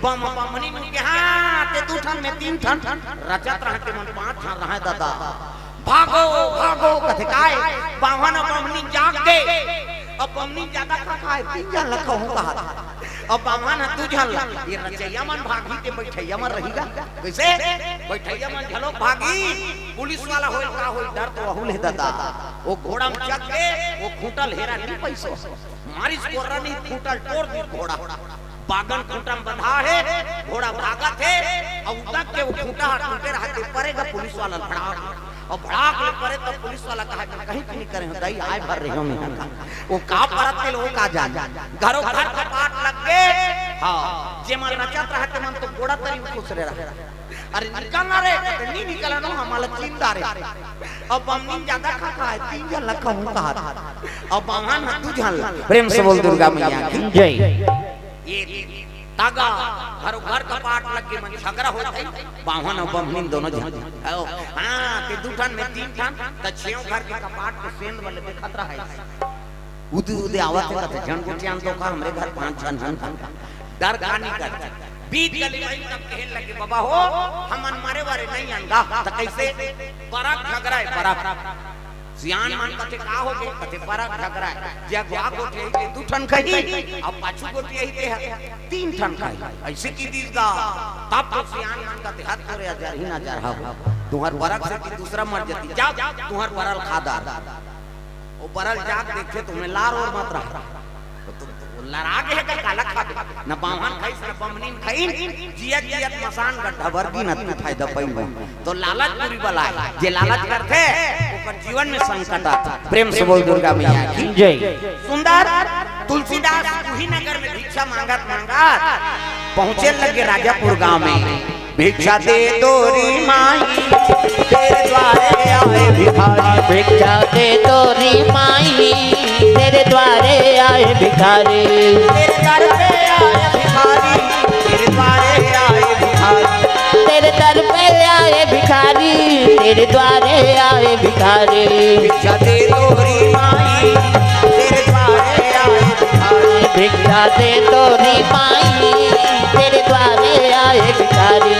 बम बमनी मुन के हां ते 2 ठन में 3 ठन रचत रहते मन 5 ठन रहे दादा भागो भागो कथे काय बावन बमनी जाग गए अब बमनी ज्यादा खाए 3 जन लखो कहा अब बावन तू झल ये रचैया मन भागी के बैठैया मन रहीगा कैसे बैठैया मन झलो भागी पुलिस वाला होई का होई डर तो बहुल है दादा वो घोड़ा में चढ़ के वो खूंटल हेरा नहीं पैसो मारिस कोरा नहीं खूंटल तोड़ दी घोड़ा बागन खूंटा में बंधा है घोड़ा भागत है और उतक के वो खूंटा टूटे रहते पड़ेगा पुलिस वाला भड़ाक और भड़ाक ले पड़े तो पुलिस वाला कहा कहीं नहीं करे दई आए भर रहे हो मैं वो का परत के लोग का जान घरों घर का पाट लग के हां जे मन नचत रहते मन तो घोड़ा तरी खुश रहे अरे निकलना रे नहीं निकलना ना हमारा चिंता रे अब बमनी ज्यादा खा है 3 जन लखा हूं कहा अब बावन तू झल प्रेम से बोल दुर्गा मैया की जय ये तागा घर का पाट लग के मन झगड़ा हो जाए बावन और बमनी दोनों जन हां के 2 ठन में 3 ठन त 6 घर के कपाट के सेंध वाले पे खतरा है उदे आवत है जन गुटियान तो का हमरे घर 5 जन डर का नहीं कर बीत गली वही तब कहने लगे बाबा हो हम मारे वारे नहीं आंगा त कैसे परक झगड़ा है परक सियान मन कथे का हो गए कथे परक झगड़ा है जे गवा गोटे के 2 ठन कही अब पाछू गोटे ही है 3 ठन कही ऐसे की दीदा तब तो सियान मन कथे हाथ करे 1000 ही ना जा रहा तुम्हार परक से की दूसरा मर जाती जाओ तुम्हार परल खादार वो परल जाग देखे तुम्हें लार और मत रहा लड़ा के है काला खा न बावन खाई न बमनी खाई जियत जियत मसान गड्ढा वर्गी न तू फायदा पई तो लालच पूरी वाला है जे लालच करते ऊपर जीवन में संकट आता प्रेम से बोल दुर्गा मैया की जय सुंदर तुलसीदास कुही नगर में भिक्षा मांगत पहुंचे लगे राजापुर गांव में भिक्षा दे तोरी माई तेरे द्वारे आए भिखारी भिक्षा दे तोरी माई तेरे द्वारे आए भिखारी तेरे दर पे आए भिखारी तेरे द्वारे आए भिखारी तेरे दर पे आए भिखारी तेरे द्वारे आए भिखारी भिक्षा दे तोरी माई तेरे द्वारे आए भिखारी भिक्षा दे तोरी माई तेरे द्वारे आए भिखारी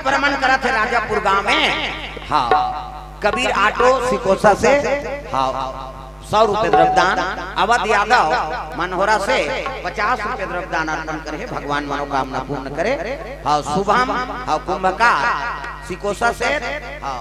भ्रमण करा थे राजापुर गांव में हाँ कबीर ऑटो सिकोसा से हाँ 100 रुपए द्रव्यदान, अवध यादव मनोहरा से 50 रुपए द्रव्यदान अर्पण करे, भगवान मनोकामना पूर्ण करे। हाँ शुभम, हाँ कुंभकार सिकोसा से, हाँ